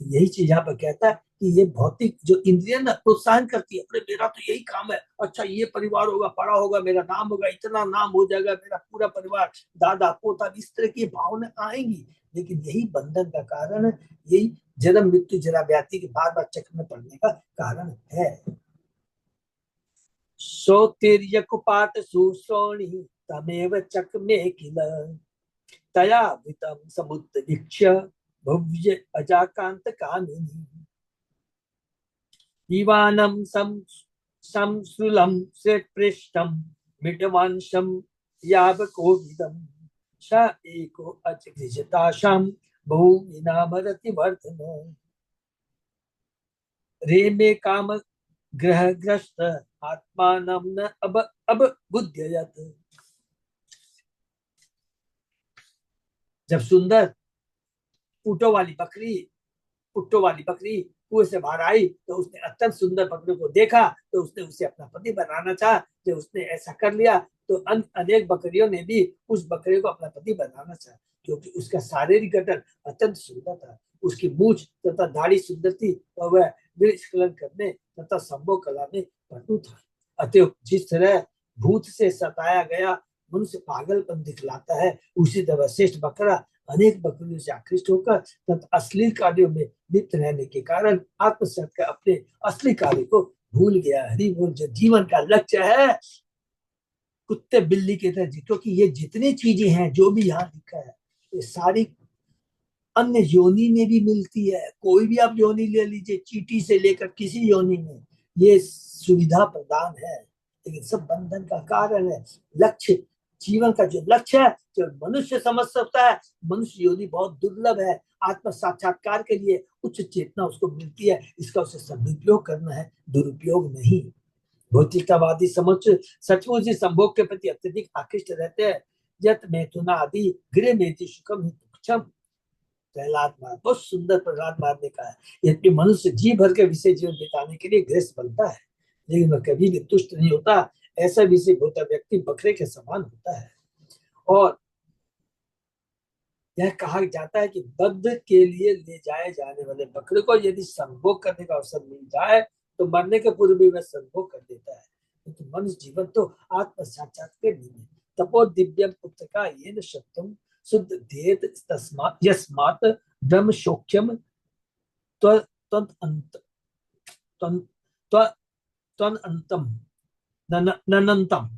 S1: तो यही चीज यहाँ पर कहता है कि ये भौतिक जो इंद्रिय ना प्रोत्साहन करती है, अरे मेरा तो यही काम है, अच्छा ये परिवार होगा, बड़ा होगा, मेरा नाम होगा, इतना नाम हो जाएगा, मेरा पूरा परिवार, दादा पोता, इस तरह की भावना आएंगी। लेकिन यही बंधन का कारण है, यही जन्म मृत्यु जरा व्याधि के बार बार चक्र में पड़ने का कारण है। सोतिर्यकुपात सुश्रोणि तमेव चक्मे किल तया वितम समुत्तरीक्ष्य भव्य अजाकांत कामिनी। दीवानम संसुलम से पृष्ठम मिटवंशम यावकोविदम स एको अचिकृताशाम बहुविनामरति वर्धन। रेमे काम ग्रहग्रस्त आत्मानं न अब बुद्ध्ययत्। जब सुंदर पुट्टो वाली बकरी कुएं से बाहर आई तो उसने अत्यंत सुंदर बकरे को देखा, तो उसने उसे अपना पति बनाना चाहा। जब उसने ऐसा कर लिया तो अनेक बकरियों ने भी उस बकरे को अपना पति बनाना चाहा, क्योंकि उसका शारीरिक गठन अत्यंत सुंदर था, उसकी मूछ तथा दाढ़ी सुंदर थी और वह वृक्षकलन करने तथा संभोग कला में पटु था। अतः जिस तरह भूत से सताया गया मनुष्य पागलपन दिखलाता है, उसी तरह श्रेष्ठ बकरा अनेक बकरियों से आकृष्ट होकर तथा अश्लील कार्यों में लिप्त रहने के कारण आत्मसात कर अपने असली कार्य को भूल गया। हरि बोल। जो जीवन का लक्ष्य है कुत्ते बिल्ली की तरह, क्योंकि ये जितनी चीजें हैं जो भी यहाँ लिखा है ये सारी अन्य योनि में भी मिलती है। कोई भी आप योनि ले लीजिए, चींटी से लेकर किसी योनि में ये सुविधा प्रदान है, लेकिन सब बंधन का कारण है। लक्ष्य, जीवन का जो लक्ष्य है जो मनुष्य समझ सकता है, मनुष्य योनि बहुत दुर्लभ है। आत्म साक्षात्कार के लिए उच्च चेतना उसको मिलती है, इसका उसे सदुपयोग करना है, दुरुपयोग नहीं। भौतिकतावादी सचमुच ही संभोग के प्रति अत्यधिक आकृष्ट रहते हैं। यत मैथुना आदि गृह में सुखम ही प्रहलाद महाराज, बहुत सुंदर प्रहलाद महाराज ने कहा है, यदि मनुष्य जी भर के विषय जीवन बिताने के लिए गृहस्थ बनता है, लेकिन वह कभी भी तुष्ट नहीं होता। ऐसा विषय होता व्यक्ति बकरे के समान होता है। और यह कहा जाता है कि वध के लिए ले जाए जाने वाले बकरे को यदि संभोग करने का अवसर मिल जाए तो मरने के पूर्व भी वह संभोग कर देता है। तो मनुष्य जीवन तो आत्म साक्षात्कार नहीं है। तपो दिव्यम पुत्र का ये न सत्यम शुद्ध देत तस्मात् यस्मात् ब्रह्म शोक्यम त्वनंतम ननंतम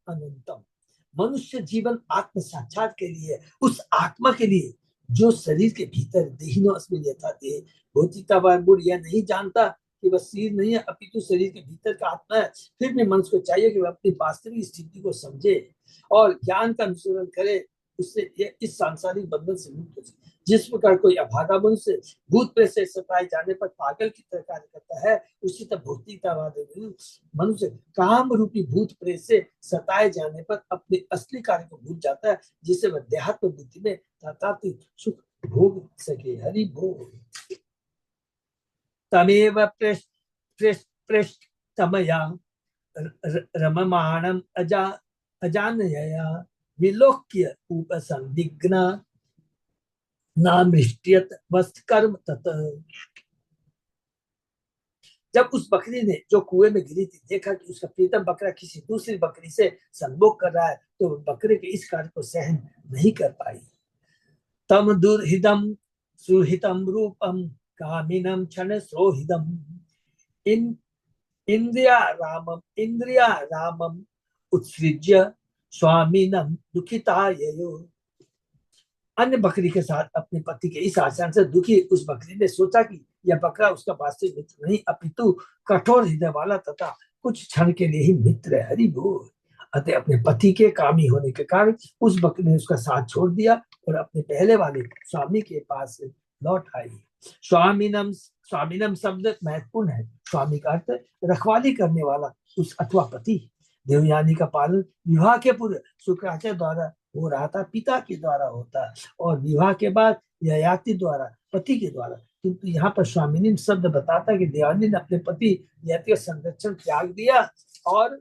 S1: अनंतम। मनुष्य जीवन आत्म साक्षात के लिए, उस आत्मा के लिए जो शरीर के भीतर देहिनो अस्मिन् यथा देह। भौतिकतावाद यह नहीं जानता कि वह शरीर नहीं है अपितु शरीर के भीतर का आत्मा है। फिर भी मनुष्य को चाहिए कि वह अपनी वास्तविक स्थिति को समझे और ज्ञान का अनुसरण करे, उससे इस सांसारिक बंधन से मुक्त हो जाए। जिस प्रकार कोई अभागा मनुष्य भूत प्रेत से सताए जाने पर पागल की तरह कार्य करता है, उसी तरह भौतिकतावाद मनुष्य काम रूपी भूत प्रेत से सताए जाने पर अपने असली कार्य को भूल जाता है, जिससे वह देहात्म बुद्धि में तात्कालिक सुख भोग सके। हरि बोल। तमेव पृष्ठ तमया रममाणम अजानया विलोक्य उपसंदिग्ना नामृष्ट्यत वस्त्रकर्म तत। जब उस बकरी ने जो कुएं में गिरी थी देखा कि उसका प्रीतम बकरा किसी दूसरी बकरी से संभोग कर रहा है, तो बकरे के इस कार्य को सहन नहीं कर पाई। तम दुर्हिदम सुहितम रूपम कामिनम क्षण सोहिदम इंद्रिया रामम उत्सृज्य स्वामीनम दुखिताययो। अन्य बकरी के साथ अपने पति के इस आचरण से दुखी उस बकरी ने सोचा कि यह बकरा उसका वास्तविक मित्र नहीं अपितु कठोर हृदय वाला तथा कुछ क्षण के लिए ही मित्र है। हरि बोल। अतः अपने पति के कामी होने के कारण उस बकरी ने उसका साथ छोड़ दिया और अपने पहले वाले स्वामी के पास लौट आई। स्वामीनम शब्द महत्वपूर्ण है। स्वामी का अर्थ रखवाली करने वाला उस अथवा पति। देवयानी का पालन विवाह के पूर्व शुक्राचार्य द्वारा हो रहा था, पिता के द्वारा होता, और विवाह के बाद ययाति द्वारा, पति के द्वारा। किंतु यहाँ पर स्वामिनी शब्द बताता है कि देवयानी ने अपने पति ययाति का संरक्षण त्याग दिया और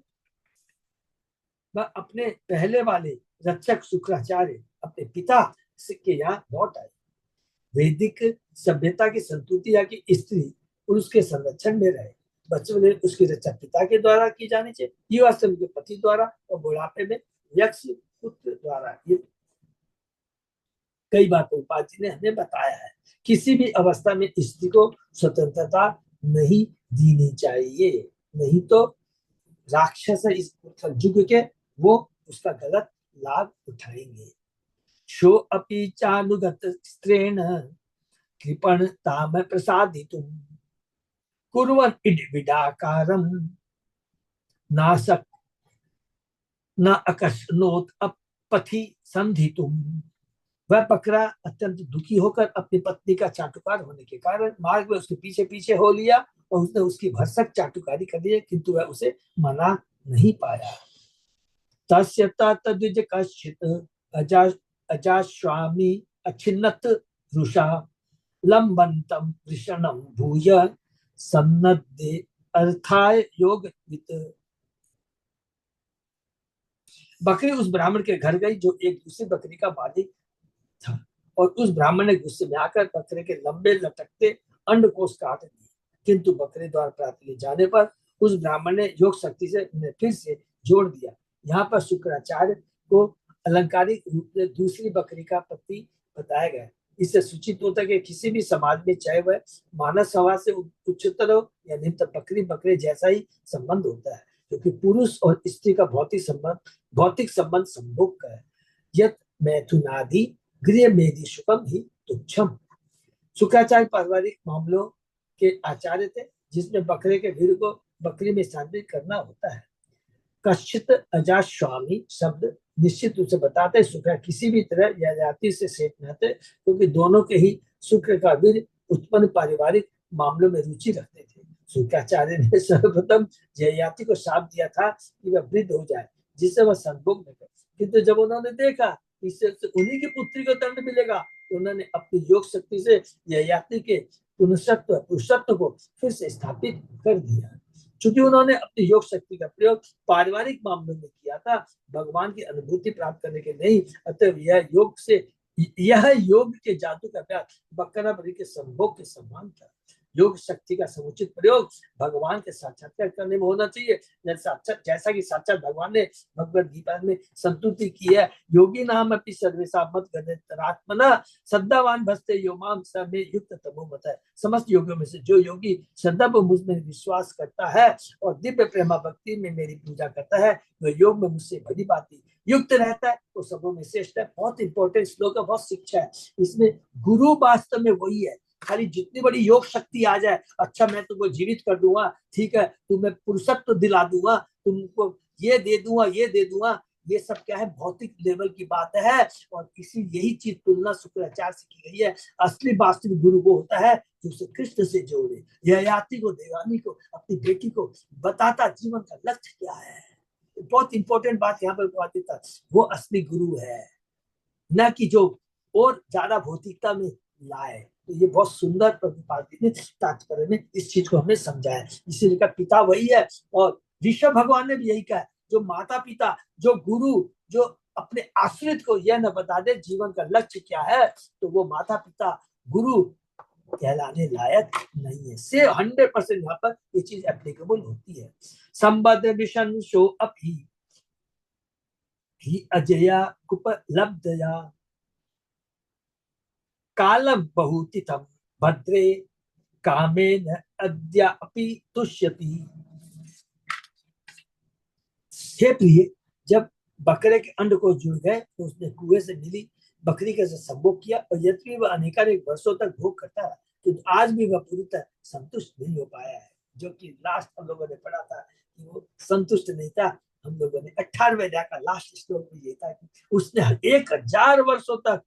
S1: वह अपने पहले वाले रक्षक शुक्राचार्य अपने पिता के यहाँ लौट आए। वैदिक सभ्यता की संतुति या कि स्त्री पुरुष के संरक्षण में रहे। बच्चों में उसकी रक्षा पिता के द्वारा की जानी चाहिए, युवा समय के पति द्वारा, और बुढ़ापे में यक्ष पुत्र द्वारा। ये कई बार प्रभुपाद जी ने हमें बताया है। किसी भी अवस्था में स्त्री को स्वतंत्रता नहीं देनी चाहिए, नहीं तो राक्षस इस युग के वो उसका गलत लाभ उठाएंगे। शो अपि चानुगत स्त्रेण कृपण ताम प्रसादितुम कुर्वन् इड विडाकारम नासक न अकस्नोत अपथि संधितुम। वह बकरा अत्यंत दुखी होकर अपनी पत्नी का चाटुकार होने के कारण मार्ग में उसके पीछे पीछे हो लिया और उसने उसकी भरसक चाटुकारी कर दी, किंतु वह उसे मना नहीं पाया। तस्य तद्विज कश्चित् अजास्वामी अच्छिन्नत रुषा लंबंतम कृष्णम भूय सन्नद्धे अर्थाय योग वित। बकरी उस ब्राह्मण के घर गई जो एक दूसरी बकरी का मालिक था, और उस ब्राह्मण ने गुस्से में आकर बकरे के लंबे लटकते अंडकोश काट दिए, किंतु बकरे द्वारा प्राप्त किए जाने पर उस ब्राह्मण ने योग शक्ति से उन्हें फिर से जोड़ दिया। यहाँ पर शुक्राचार्य को अलंकारिक रूप से दूसरी बकरी का पति बताया गया। इससे सूचित होता है कि किसी भी समाज में चाहे वह मानव समाज से उच्चतर हो या निम्नतर, बकरी बकरे जैसा ही संबंध होता है, क्योंकि पुरुष और स्त्री का भौतिक संबंध संभोग का है। यत मैथुनादि गृह मेदि शुकम ही तुच्छम। शुक्राचार्य पारिवारिक मामलों के आचार्य थे, जिसमें बकरे के भीड़ को बकरी में स्थानांतरित करना होता है। कश्चित अजास्वामी शब्द निश्चित रूप से बताते शुक्र किसी भी तरह या जाति से सेठ न थे, क्योंकि दोनों के ही शुक्र का वीर उत्पन्न पारिवारिक मामलों में रुचि रखते थे। शुक्राचार्य ने सर्वप्रथम जययाति को शाप दिया था कि वह वृद्ध हो जाए, जिससे वह संभोग न करे, किंतु जब उन्होंने देखा इससे उन्हीं की पुत्री को दंड मिलेगा, तो उन्होंने अपनी योग शक्ति से ययाति के पुरुषत्व को फिर से स्थापित कर दिया। चूंकि उन्होंने अपनी योग शक्ति का प्रयोग पारिवारिक मामलों में किया था, भगवान की अनुभूति प्राप्त करने के नहीं, अतः यह योग के जादू का अभ्यास बकरा बकरी के संभोग के समान था। योग शक्ति का समुचित प्रयोग भगवान के साक्षात्कार करने में होना चाहिए, जैसा कि साक्षात भगवान ने भगवद गीता में संतुति की है। योगी नाम अपनी सर्वेशा मत गणितरात्मना श्रद्धावान भस्ते योमाम सर्वे युक्त तमो मत है। समस्त योगियों में से जो योगी श्रद्धा पर मुझ में विश्वास करता है और दिव्य प्रेमा भक्ति में मेरी पूजा करता है, वह योग में मुझसे भली भांति युक्त रहता है, तो सबों में श्रेष्ठ है। बहुत इंपॉर्टेंट श्लोक है, बहुत शिक्षा है इसमें। गुरु वास्तव में वही है, खाली जितनी बड़ी योग शक्ति आ जाए, अच्छा मैं तुमको जीवित कर दूंगा, ठीक है, तुम्हें पुरुषत्व दिला दूंगा, तुमको ये दे दूंगा, ये दे दूंगा, ये सब क्या है, भौतिक लेवल की बात है। और इसी यही चीज तुलना शुक्राचार्य से की गई है। असली वास्तविक गुरु वो होता है जो उसे कृष्ण से जोड़े, ययाति को, देवानी को, अपनी बेटी को बताता जीवन का लक्ष्य क्या है। बहुत इंपॉर्टेंट बात यहाँ पर बात देता, वो असली गुरु है, न कि जो और ज्यादा भौतिकता में लाए। तो ये बहुत सुंदर प्रतिपादित ने तात्पर्य में इस चीज को हमें समझाया। इसीलिए का पिता वही है, और ऋषभ भगवान ने भी यही कहा, जो माता पिता, जो गुरु, जो अपने आश्रित को यह न बता दे जीवन का लक्ष्य क्या है, तो वो माता पिता गुरु कहलाने लायक नहीं है। से 100% यहाँ पर ये चीज एप्लीकेबल होती है। संबद्ध विषण शो अपि ही अजया कुपलब्धया कालम बहुतिथम भद्रे कामेन अद्यापि तुष्यति। हे प्रिय, जब बकरे के अंड को जुड़ गए तो उसने कुएं से मिली बकरी के साथ संभोग किया, और यद्यपि वह अनेकानेक वर्षों तक भोग करता रहा, तो आज भी वह पूरी तरह संतुष्ट नहीं हो पाया है। जो कि लास्ट हम लोगों ने पढ़ा था कि वो संतुष्ट नहीं था। हम लोगों ने 18वें अध्याय का लास्ट श्लोक में ये था कि उसने 1000 वर्षों तक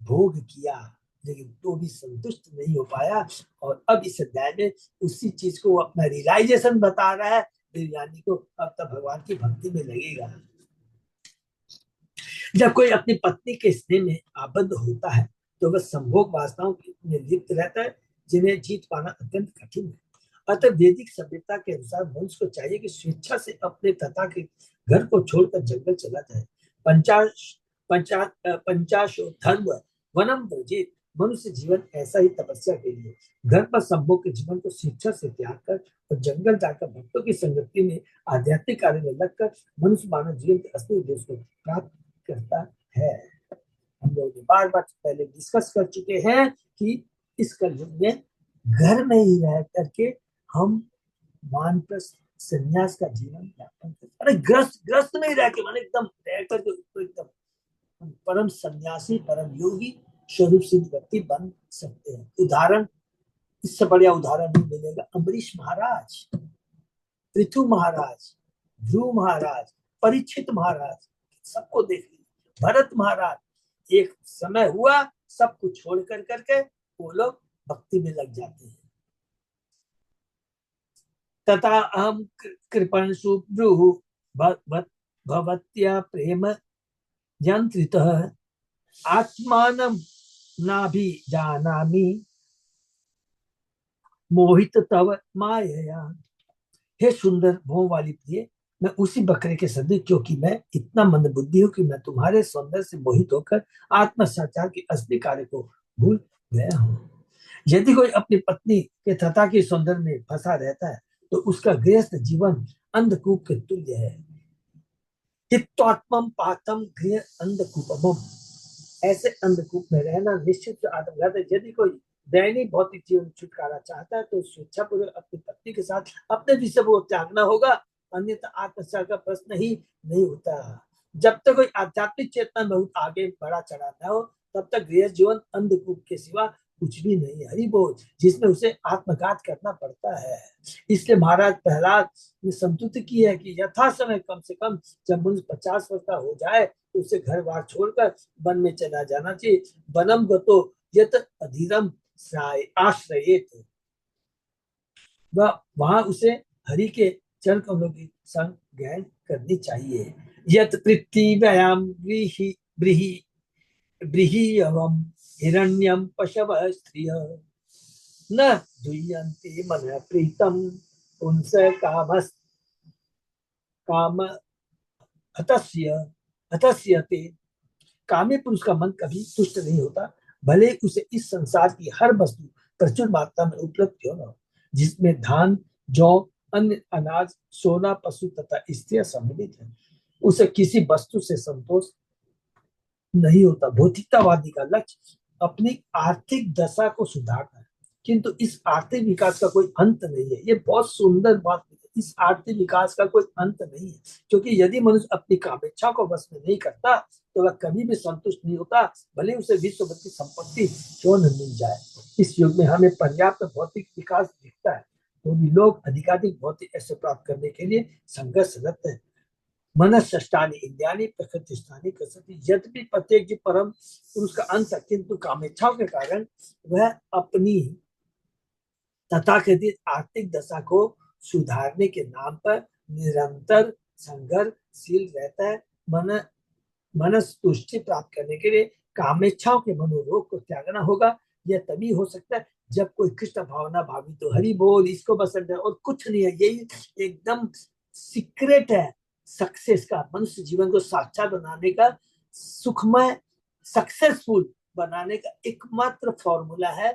S1: भोग किया, लेकिन तो भी संतुष्ट नहीं हो पाया। और अब इस अध्याय में उसी चीज को अपना रियलाइजेशन बता रहा है। यानी को अब तक भगवान की भक्ति में लगेगा। जब कोई अपनी पत्नी के स्नेह में आबद्ध होता है, तो वह संभोग वासनाओं में लिप्त रहता है, जिन्हें जीत पाना अत्यंत कठिन है। अतः वैदिक सभ्यता के अनुसार मनुष्य को चाहिए कि स्वेच्छा से अपने तथा के घर को छोड़कर जंगल चला जाए। पंचाशो धर्म वनम व्रजेत। मनुष्य जीवन ऐसा ही तपस्या के लिए घर पर संभोग के जीवन को स्वेच्छा से त्याग कर और जंगल जाकर भक्तों की संगति में आध्यात्मिक कार्य में लगकर मनुष्य मानव जीवन के असली उद्देश्य को प्राप्त करता है। हम लोग बार बार पहले डिस्कस कर चुके हैं कि इस कलयुग में घर में ही रह करके हम वानप्रस्थ संन्यास का जीवन यापन करते। अरे ग्रस्त में ही रह के, मान एकदम रह करके एकदम परम सन्यासी, परम योगी स्वरूप सिद्ध व्यक्ति बन सकते हैं। उदाहरण, इससे बढ़िया उदाहरण नहीं मिलेगा। अम्बरीश महाराज, पृथु महाराज, ध्रुव महाराज, परीक्षित महाराज, सबको देख लीजिए। भरत महाराज, एक समय हुआ सब कुछ छोड़ कर करके वो लोग भक्ति में लग जाते हैं। तथा अहम कृपण सुब्रुहु भवत्या प्रेम यंत्रितः आत्मानं ना भी जानामि मोहित तव मायया। हे सुंदर भों वाली प्रिय, मैं उसी बकरे के सदृश, क्योंकि मैं इतना मंदबुद्धि हूं कि मैं तुम्हारे सौंदर्य से मोहित होकर आत्म साक्षात्कार के असली कार्य को भूल गया हूं। यदि कोई अपनी पत्नी के तथा के सौंदर्य में फंसा रहता है तो उसका गृहस्थ जीवन अंधकूप के तुल्य है। चित्तात्मम पातम गृह अंधकूपम। ऐसे अंधकूप में रहना निश्चित से आत्मघात है। यदि कोई दैनिक भौतिक जीवन छुटकारा चाहता है तो स्वेच्छापूर्वक अपनी पत्नी के साथ अपने विषय को त्यागना होगा, अन्यथा आत्मसात का प्रश्न ही नहीं होता। जब तक कोई आध्यात्मिक चेतना बहुत आगे बढ़ा चढ़ा न हो तब तक गृह जीवन अंधकूप के सिवा कुछ भी नहीं है। हरि बोल, जिसमें उसे आत्मघात करना पड़ता है। इसलिए महाराज प्रहलाद ने संतुष्ट की है कि यथा समय कम से कम जब मनुष्य 50 वर्ष का हो जाए तो उसे घर बार छोड़कर वन में चला जाना चाहिए। वनम गतो यत अधीरम आश्रयेत, वहां उसे हरि के चरण कमलों की संग ग्रहण करनी चाहिए। यत पृथ्व्याम ब्रीहियवम हिरण्यम पशव स्त्रिय न दुह्यन्ति मन प्रीतम पुंस कामस काम हतस्य हतस्यते। कामी पुरुष का मन कभी तुष्ट नहीं होता, भले उसे इस संसार की हर वस्तु प्रचुर मात्रा में उपलब्ध क्यों न हो, जिसमें धान, जौ, अन्य अनाज, सोना, पशु तथा स्त्रियां सम्मिलित है। उसे किसी वस्तु से संतोष नहीं होता। भौतिकतावादी का लक्ष्य अपनी आर्थिक दशा को सुधारना है, किंतु इस आर्थिक विकास का कोई अंत नहीं है। ये बहुत सुंदर बात है। इस आर्थिक विकास का कोई अंत नहीं है, क्योंकि यदि मनुष्य अपनी कामेच्छा को वश में नहीं करता तो वह कभी भी संतुष्ट नहीं होता, भले उसे विश्व भर की संपत्ति क्यों न मिल जाए। इस युग में हमें पर्याप्त भौतिक विकास दिखता है, तो भी लोग अधिकाधिक भौतिक ऐसे प्राप्त करने के लिए संघर्षरत है। मनष्टानि इंद्रियाणि प्रकृतिस्थानि कसति। यद्यपि प्रत्येक जीव परम पुरुष का अंश है, किंतु कामेच्छाओं के कारण वह अपनी तथाकथित आर्थिक दशा को सुधारने के नाम पर निरंतर संघर्षशील रहता है। मनस तुष्टि प्राप्त करने के लिए कामेच्छाओं के मनोरोग को त्यागना होगा। यह तभी हो सकता है जब कोई कृष्ण भावना भावी तो हरि बोल, इसको बस और कुछ नहीं है। यही एकदम सीक्रेट है सक्सेस का, मनुष्य जीवन को साक्षात बनाने का, सुखमय सक्सेसफुल बनाने का एकमात्र फॉर्मूला है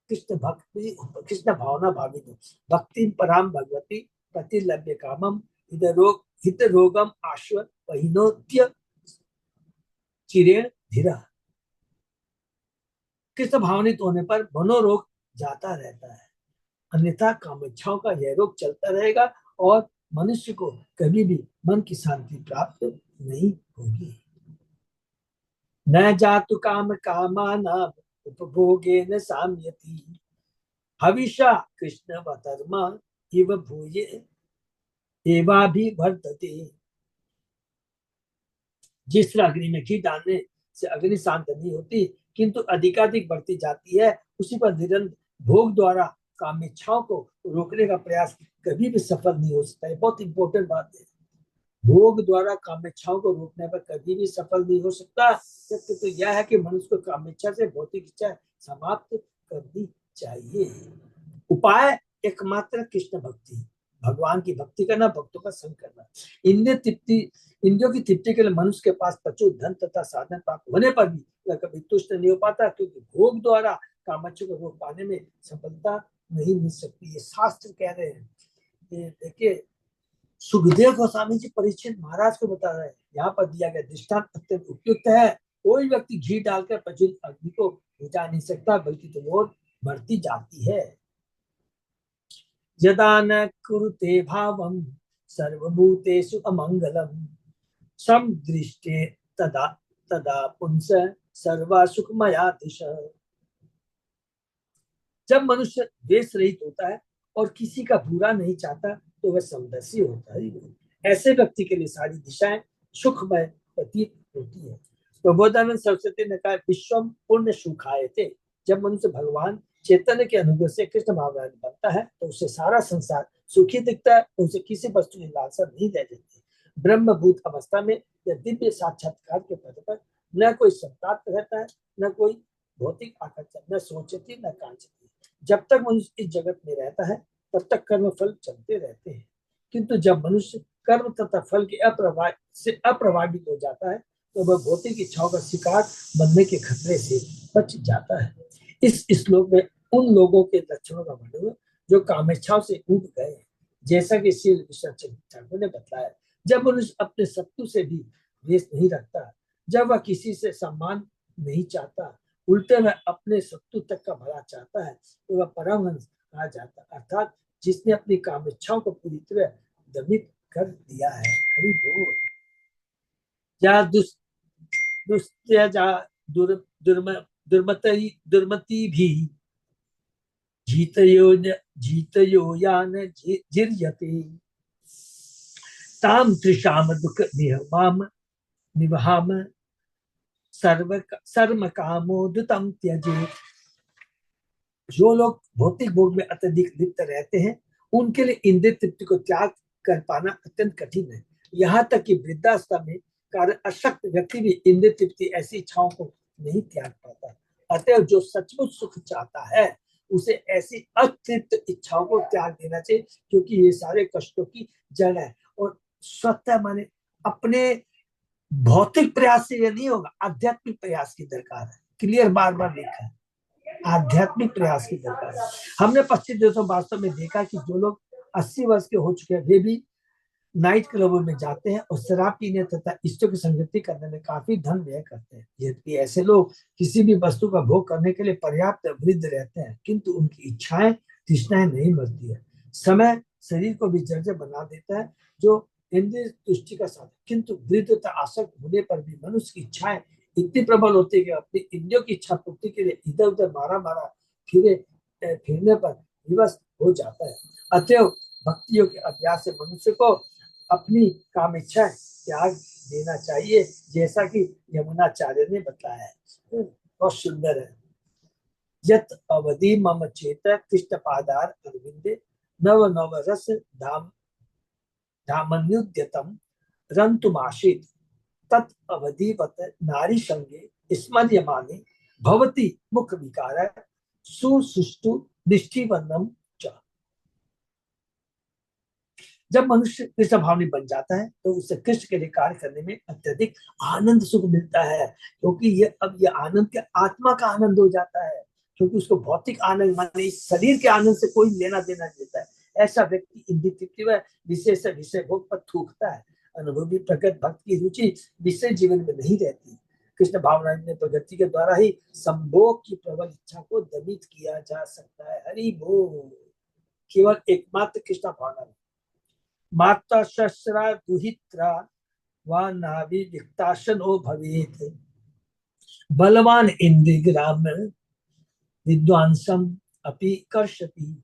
S1: कृष्ण भक्ति, कृष्ण भावना भावी तो भक्ति पराम भगवती प्रतिलभ्य कामम हित रोगम आश्व पहिनोत्य चिरेण धीरा। कृष्ण भावनित होने पर मनोरोग जाता रहता है, अन्यथा कामेच्छाओं का यह रोग चलता रहेगा और मनुष्य को कभी भी मन की शांति प्राप्त नहीं होगी। न जातु काम कामानाम उपभोगेन साम्यति हविषा कृष्ण वधर्मा इव भूये एवाभिवर्धते। जिस तरह अग्नि में घी डालने से अग्नि शांत नहीं होती किंतु अधिकाधिक बढ़ती जाती है, उसी पर निरंतर भोग द्वारा कामेच्छाओं को रोकने का प्रयास कभी भी सफल नहीं हो सकता है। बहुत इंपॉर्टेंट बात है, भोग द्वारा कामेच्छाओं को रोकने पर कभी भी सफल नहीं हो सकता। सत्य तो यह है कि मनुष्य को कामेच्छा से भौतिक इच्छा समाप्त करनी चाहिए। उपाय एकमात्र कृष्ण भक्ति, भगवान की भक्ति करना, भक्तों का संग करना। इंद्रियों की तृप्ति के लिए मनुष्य के पास प्रचुर धन तथा साधन प्राप्त होने पर भी वह कभी तुष्ट नहीं हो पाता, क्योंकि भोग द्वारा कामच्छा को रोक पाने में सफलता नहीं मिल सकती। ये शास्त्र कह रहे हैं। ये देखिए, सुखदेव गोस्वामी जी परीक्षित महाराज को बता रहे हैं। यहाँ पर दिया गया दृष्टांत अत्यंत उपयुक्त है। कोई व्यक्ति घी डालकर प्रज्वलित अग्नि को बुझा नहीं सकता, बल्कि तो वो बढ़ती जाती है। यदा न कुरुते भावं सर्वभूतेषु अमंगलम समदृष्टे तदा तदा पुंस सर्वा सुखमया दिशा। जब मनुष्य द्वेष रहित होता है और किसी का बुरा नहीं चाहता तो वह समदर्शी होता है। ऐसे व्यक्ति के लिए सारी दिशाएं सुखमय प्रतीत होती है। प्रबोधानंद सरस्वती ने कहा, विश्वम पूर्ण सुखाय थे। जब मनुष्य भगवान चैतन्य के अनुग्रह से कृष्ण भावना बनता है तो उसे सारा संसार सुखी दिखता है, उसे किसी वस्तु की लालसा नहीं रह जाती। ब्रह्मभूत अवस्था में या दिव्य साक्षात्कार के पद पर न कोई संताप रहता है, न कोई भौतिक आकर्षण न सोचती न कांचती। जब तक मनुष्य इस जगत में रहता है तब तक कर्म फल चलते रहते हैं, किंतु जब मनुष्य कर्म तथा फल के अप्रभावित हो जाता है तो वह भौतिक इच्छाओं का शिकार बनने के खतरे से बच जाता है। इस श्लोक में उन लोगों के लक्षणों का वर्णन जो कामेच्छाओं से उब गए हैं, जैसा कि श्री विश्वनाथ ठाकुर ने बताया। जब मनुष्य अपने शत्रु से भी द्वेष नहीं रखता, जब वह किसी से सम्मान नहीं चाहता, उल्टे वह अपने शत्रु तक का भला चाहता है, तो वह परमहंस कहा जाता है, अर्थात जिसने अपनी कामेच्छाओं को पूरी तरह दमित कर दिया है। हरि बोल। जा दुस्त्यजा दुर्मति भी जीतयो यान जिर्यते ताम त्रिशाम दुख निवहाम सर्व कामोदतम त्यजे। जो लोग भौतिक भोग में अत्यधिक लिप्त रहते हैं उनके लिए इंद्रिय तृप्ति को त्याग कर पाना अत्यंत कठिन है। यहाँ तक कि वृद्धावस्था में कार्य अशक्त व्यक्ति भी इंद्रिय तृप्ति ऐसी इच्छाओं को नहीं त्याग पाता। अतः जो सचमुच सुख चाहता है उसे ऐसी अतृप्त इच्छाओं को त्याग देना चाहिए, क्योंकि ये सारे कष्टों की जड़ है। और स्वतः माने अपने भौतिक प्रयास से ये नहीं होगा, आध्यात्मिक प्रयास की दरकार है। क्लियर बार बार लिखा है, आध्यात्मिक प्रयास की दरकार है। हमने पश्चिम देशों वास्तव में देखा कि जो लोग 80 वर्ष के हो चुके हैं वे भी नाइट क्लबों में जाते हैं और शराब पीने तथा इष्टों की संगति करने में काफी धन व्यय करते हैं। यदि ऐसे लोग किसी भी वस्तु का भोग करने के लिए पर्याप्त वृद्ध रहते हैं, किंतु उनकी इच्छाएं तृष्णाएं नहीं मरती है। समय शरीर को भी जर्जर बना देता है जो इंद्रिय तुष्टि का साधन, किंतु वृद्ध तथा आसक्त होने पर भी मनुष्य की इच्छाएं इतनी प्रबल होती है कि अपनी इंद्रियों की इच्छा पूर्ति के लिए इधर उधर मारा फिरने पर विवश हो जाता है। अतएव भक्तियों के अभ्यास से मनुष्य को अपनी काम इच्छा त्याग देना चाहिए, जैसा कि यमुनाचार्य ने बताया है। बहुत सुंदर है। यत अवधि मम चेत कृष्ण पादार अरविंदे नव नव रस धाम धामन्युद्यतम रंतुमाशित तत् अवधिवत नारी संगे स्मर्यमाने भवति मुख विकार सुसुष्टु निष्ठिवन्नम। जब मनुष्य कृष्ण भावनी बन जाता है तो उसे कृष्ण के लिए कार्य करने में अत्यधिक आनंद सुख मिलता है, क्योंकि ये आनंद के आत्मा का आनंद हो जाता है, क्योंकि उसको भौतिक आनंद माने शरीर के आनंद से कोई लेना देना नहीं देता है। ऐसा व्यक्ति इंद्रिय विशेष विषय भोग पर थूकता है। अनुभवी प्रगत भक्त की रुचि विषय जीवन में नहीं रहती। कृष्ण भावना में प्रगति के द्वारा ही संभोग की प्रबल इच्छा को दमित किया जा सकता है। हरि बोल। केवल एकमात्र कृष्ण भावना माता शस्त्रा दुहित्रा व नाभि विक्ताशनो भवेत बलवान इंद्रियग्राम विद्वांसम अपि कर्षति।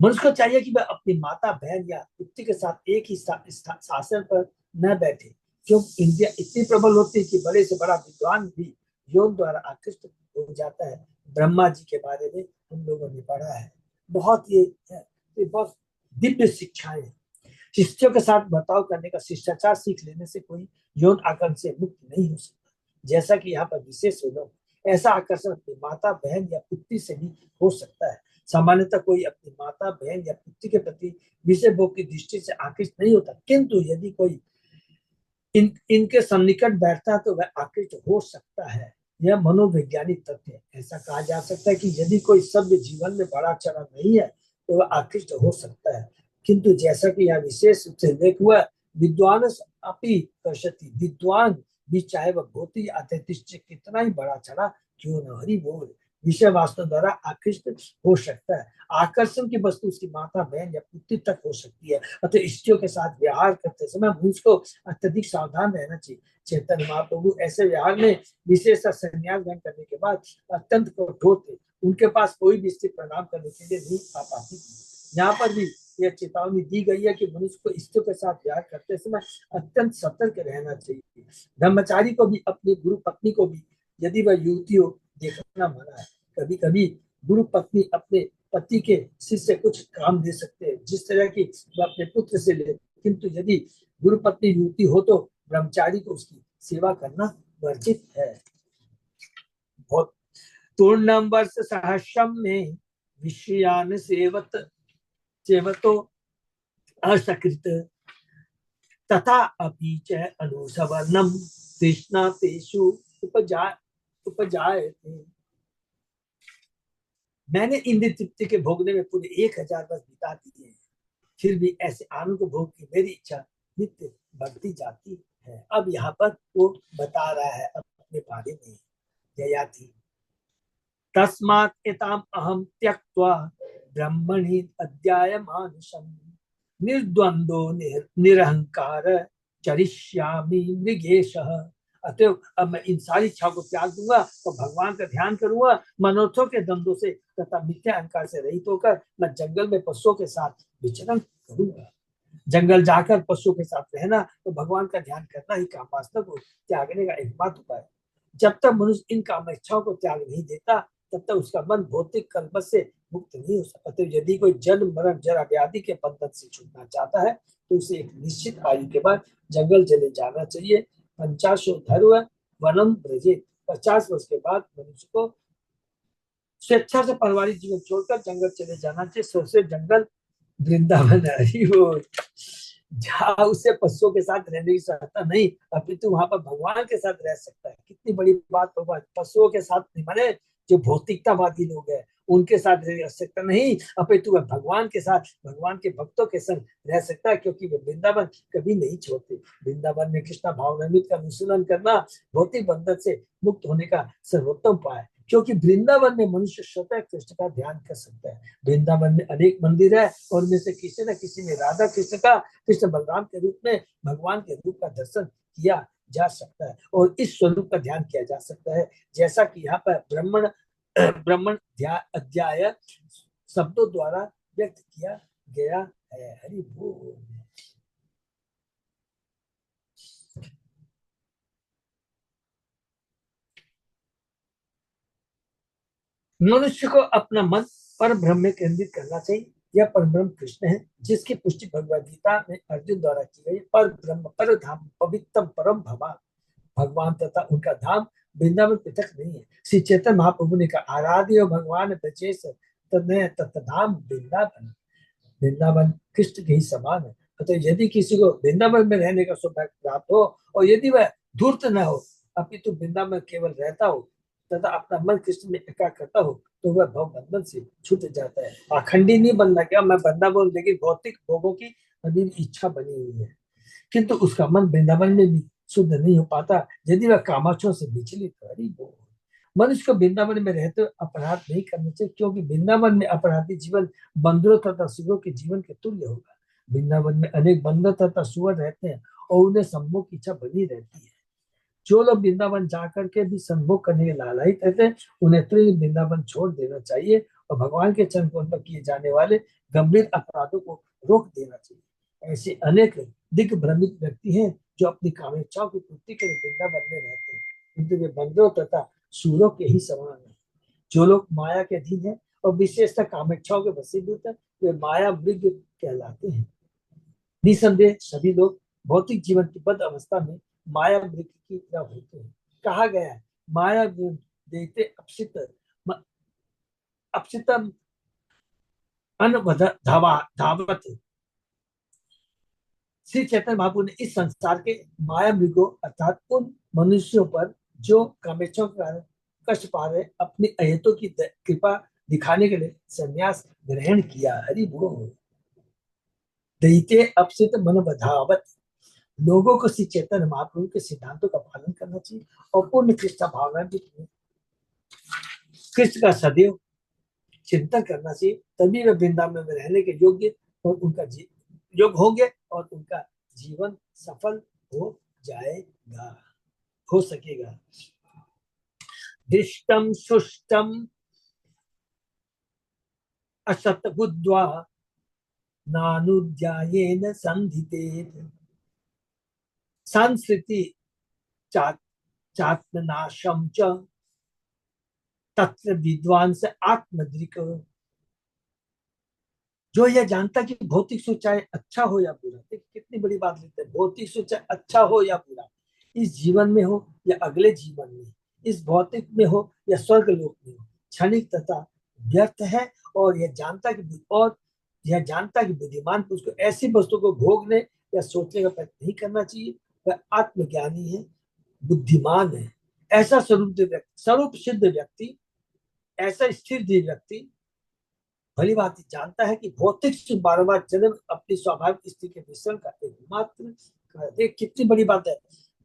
S1: मनुष्य को चाहिए कि वह अपनी माता बहन या पुत्री के साथ एक ही शासन पर न बैठे, क्योंकि इंद्रिया इतनी प्रबल होती है कि बड़े से बड़ा विद्वान भी यौन द्वारा आकृष्ट हो जाता है। ब्रह्मा जी के बारे में हम लोगों ने पढ़ा है। बहुत ये बहुत दिव्य शिक्षाएं। शिष्यों के साथ बर्ताव करने का शिष्टाचार सीख लेने से कोई यौन आकर्षण से मुक्त नहीं हो सकता, जैसा कि यहाँ पर विशेष हो। ऐसा आकर्षण अपनी माता बहन या पुत्री से भी हो सकता है। सामान्यतः कोई अपनी माता बहन या पुत्री के प्रति विषय भोग की दृष्टि से आकृष्ट नहीं होता, किंतु यदि कोई इनके सन्निकट बैठता है तो वह आकृष्ट हो सकता है। यह मनोवैज्ञानिक तथ्य है। ऐसा कहा जा सकता है कि यदि कोई सभ्य जीवन में बड़ा चढ़ा नहीं है तो वह आकृष्ट हो सकता है, किंतु जैसा कि यह विशेष रूप से उल्लेख हुआ, विद्वान अपि कर्षति, विद्वान भी चाहे वह भौतिक अतिष्ठ कितना ही बड़ा चढ़ा क्यों न। हरि बोल। विषय वास्तव द्वारा आकृष्ट हो सकता है। आकर्षण की वस्तु उसकी माता बहन या पुत्री तक हो सकती है। अतः स्त्रियों के साथ व्यवहार करते समय मनुष्य को अत्यधिक सावधान रहना चाहिए। चैतन्य महाप्रभु ऐसे व्यवहार में विशेष संन्यास ग्रहण करने के बाद अत्यंत कठोर थे। उनके पास कोई भी स्त्री प्रणाम करने के लिए नहीं आ पाती थी। यहाँ पर भी यह चेतावनी दी गई है कि मनुष्य को स्त्रियों के साथ व्यवहार करते समय अत्यंत सतर्क रहना चाहिए। ब्रह्मचारी को भी अपनी गुरु पत्नी को भी यदि वह युवती हो देखना मना है। कभी कभी गुरु पत्नी अपने पति के शिष्य कुछ काम दे सकते हैं, जिस तरह की वह अपने पुत्र से ले, किंतु यदि गुरु पत्नी युवती हो तो ब्रह्मचारी को उसकी सेवा करना वर्जित है। बहुत पूर्णम वर्ष सहस्रम में विषयान सेवतो असकृत तथा अपि च अनुसवर्णम तृष्णा तेषु उपजायते। मैंने इंद्र तृप्ति के भोगने में पूरे 1000 वर्ष बिता दिए, फिर भी ऐसे आनंद को भोग की मेरी इच्छा नित्य बढ़ती जाती है। अब यहाँ पर वो बता रहा है अपने बारे में, ययाति तस्मात् एताम अहम त्यक्त्वा ब्रह्मणि अध्यायमानुषम् निर्द्वंदो निरहंकार चरिष्यामि मृगेशः। अतः अब मैं इन सारी इच्छाओं को त्याग दूंगा तो भगवान का ध्यान करूंगा, मनोर्थों के द्वंद्वों से तथा मिथ्या अहंकार से रहित होकर मैं जंगल में पशुओं के साथ विचरण करूंगा। जंगल जाकर पशुओं के साथ रहना तो भगवान का ध्यान करना ही काम वासना को त्यागने का एकमात्र उपाय है। जब तक मनुष्य इन काम इच्छाओं को त्याग नहीं देता तब तक उसका मन भौतिक कल्प से मुक्त नहीं हो सकता। तो यदि कोई जन्म मरण जरा व्याधि के बंधन से छूटना चाहता है तो उसे एक निश्चित आयु के बाद जंगल चले जाना चाहिए। 50 धर्व वनम ब्रजे, 50 वर्ष के बाद मनुष्य को स्वेच्छा से पारिवारिक जीवन छोड़कर जंगल चले जाना चाहिए। सबसे जंगल वृंदावन है वो, जहाँ उसे पशुओं के साथ रहने की सहता नहीं, अपितु वहां पर भगवान के साथ रह सकता है। कितनी बड़ी बात होगा, पशुओं के साथ नहीं, माने जो भौतिकतावादी लोग हैं उनके साथ रह सकता नहीं, अपितु वह भगवान के साथ, भगवान के भक्तों के संग रह सकता है, क्योंकि वे वृंदावन कभी नहीं छोड़ते। वृंदावन में कृष्णा भावनामृत का अनुशीलन करना भौतिक बंधन से मुक्त होने का सर्वोत्तम उपाय है, क्योंकि वृंदावन में मनुष्य स्वतः कृष्ण का ध्यान कर सकता है। वृंदावन में अनेक मंदिर है और उनमें से किसी न किसी में राधा कृष्ण का, कृष्ण बलराम के रूप में भगवान के रूप का दर्शन किया जा सकता है और इस स्वरूप का ध्यान किया जा सकता है, जैसा कि यहाँ पर ब्राह्मण अध्याय शब्दों द्वारा व्यक्त किया गया है। हरि बोल। मनुष्य को अपना मन पर ब्रह्म में केंद्रित करना चाहिए। यह पर ब्रह्म कृष्ण है, जिसकी पुष्टि भगवद गीता में अर्जुन द्वारा की गई। पर ब्रह्म पर धाम पवित्रम परम भवा, भगवान तथा उनका धाम वृंदावन पृथक नहीं है। श्री चैतन्य महाप्रभु ने कहा, आराध्य भगवान ब्रजेश तत्धाम वृंदावन, वृंदावन कृष्ण के ही समान है। अतः यदि किसी को वृंदावन में रहने का सौभाग्य प्राप्त हो और यदि वह धूर्त न हो, अपितु वृंदावन केवल रहता हो तथा अपना मन कृष्ण में एकाग्र करता हो, तो वह भव बंधन से छूट जाता है। पाखंडी नहीं बनना, क्या मैं वृंदावन, लेकिन भौतिक भोगों की अभी इच्छा बनी हुई है, किंतु उसका मन वृंदावन में भी शुद्ध नहीं हो पाता यदि वह कामाक्षों से विचलित। हरि बोल। मनुष्य को वृंदावन में रहते अपराध नहीं करने चाहिए, क्योंकि वृंदावन में अपराधी जीवन बंदरों तथा सुअरों के जीवन के तुल्य होगा। वृंदावन में अनेक बंदर तथा सुअर रहते हैं और उन्हें संभोग की इच्छा बनी रहती है। जो लोग वृंदावन जाकर के भी संभोग करने के लालयित रहते हैं, उन्हें तुरंत वृंदावन छोड़ देना चाहिए और भगवान के चरण पर किए जाने वाले गंभीर अपराधों को रोक देना चाहिए। ऐसे अनेक दिग्भ्रमित व्यक्ति हैं जो अपनी कामेच्छाओं की पूर्ति के लिए वृंदावन में रहते हैं, किंतु वे बंदरों तथा सूरों के ही समान है। जो लोग माया के अधीन है और विशेषतः कामेच्छाओं के वशीभूत है, वे माया मृग कहलाते हैं। निसंदेह सभी लोग भौतिक जीवन की बद्ध अवस्था में माया मृग की तरह होते हैं। कहा गया है, माया देते अपसितम धावत। श्री चैतन्य महाप्रभु ने इस संसार के माया मृगों अर्थात उन मनुष्यों पर जो कामेच्छाओं के कारण कष्ट पा रहे, अपनी अयतों की कृपा दिखाने के लिए संन्यास ग्रहण किया। हरि बोल। दैते अपसित मन बधावत। लोगों को श्री चैतन्य महाप्रभु के सिद्धांतों का पालन करना चाहिए और पूर्ण कृष्ण भावना भी, कृष्ण का सदैव चिंतन करना चाहिए, तभी वे वृंदावन में रहने के योग्य और उनका योग होंगे और उनका जीवन सफल हो जाएगा, हो सकेगा। दृष्टम सुष्टम असत बुद्ध्वा नानुध्यायेन संधितेत संस्कृति चात्मनाशम च तत्र विद्वान से आत्मद्रिक। जो यह जानता कि भौतिक सुख चाहे अच्छा हो या बुरा, कितनी बड़ी बात लिखते हैं, भौतिक सुख चाहे अच्छा हो या बुरा, इस जीवन में हो या अगले जीवन में, इस भौतिक में हो या स्वर्ग लोक में हो, क्षणिक तथा व्यर्थ है। और यह जानता कि बुद्धिमान पुरुष को ऐसी वस्तु को भोगने या सोचने का प्रयत्न नहीं करना चाहिए। वह आत्मज्ञानी है, बुद्धिमान है, ऐसा स्वरूप सिद्ध व्यक्ति, ऐसा स्थिर व्यक्ति भली बात जानता है कि भौतिक सुख बार-बार जन्म अपनी स्वाभाविक स्थिति के मिश्रण का एकमात्र। देख कितनी बड़ी बात है,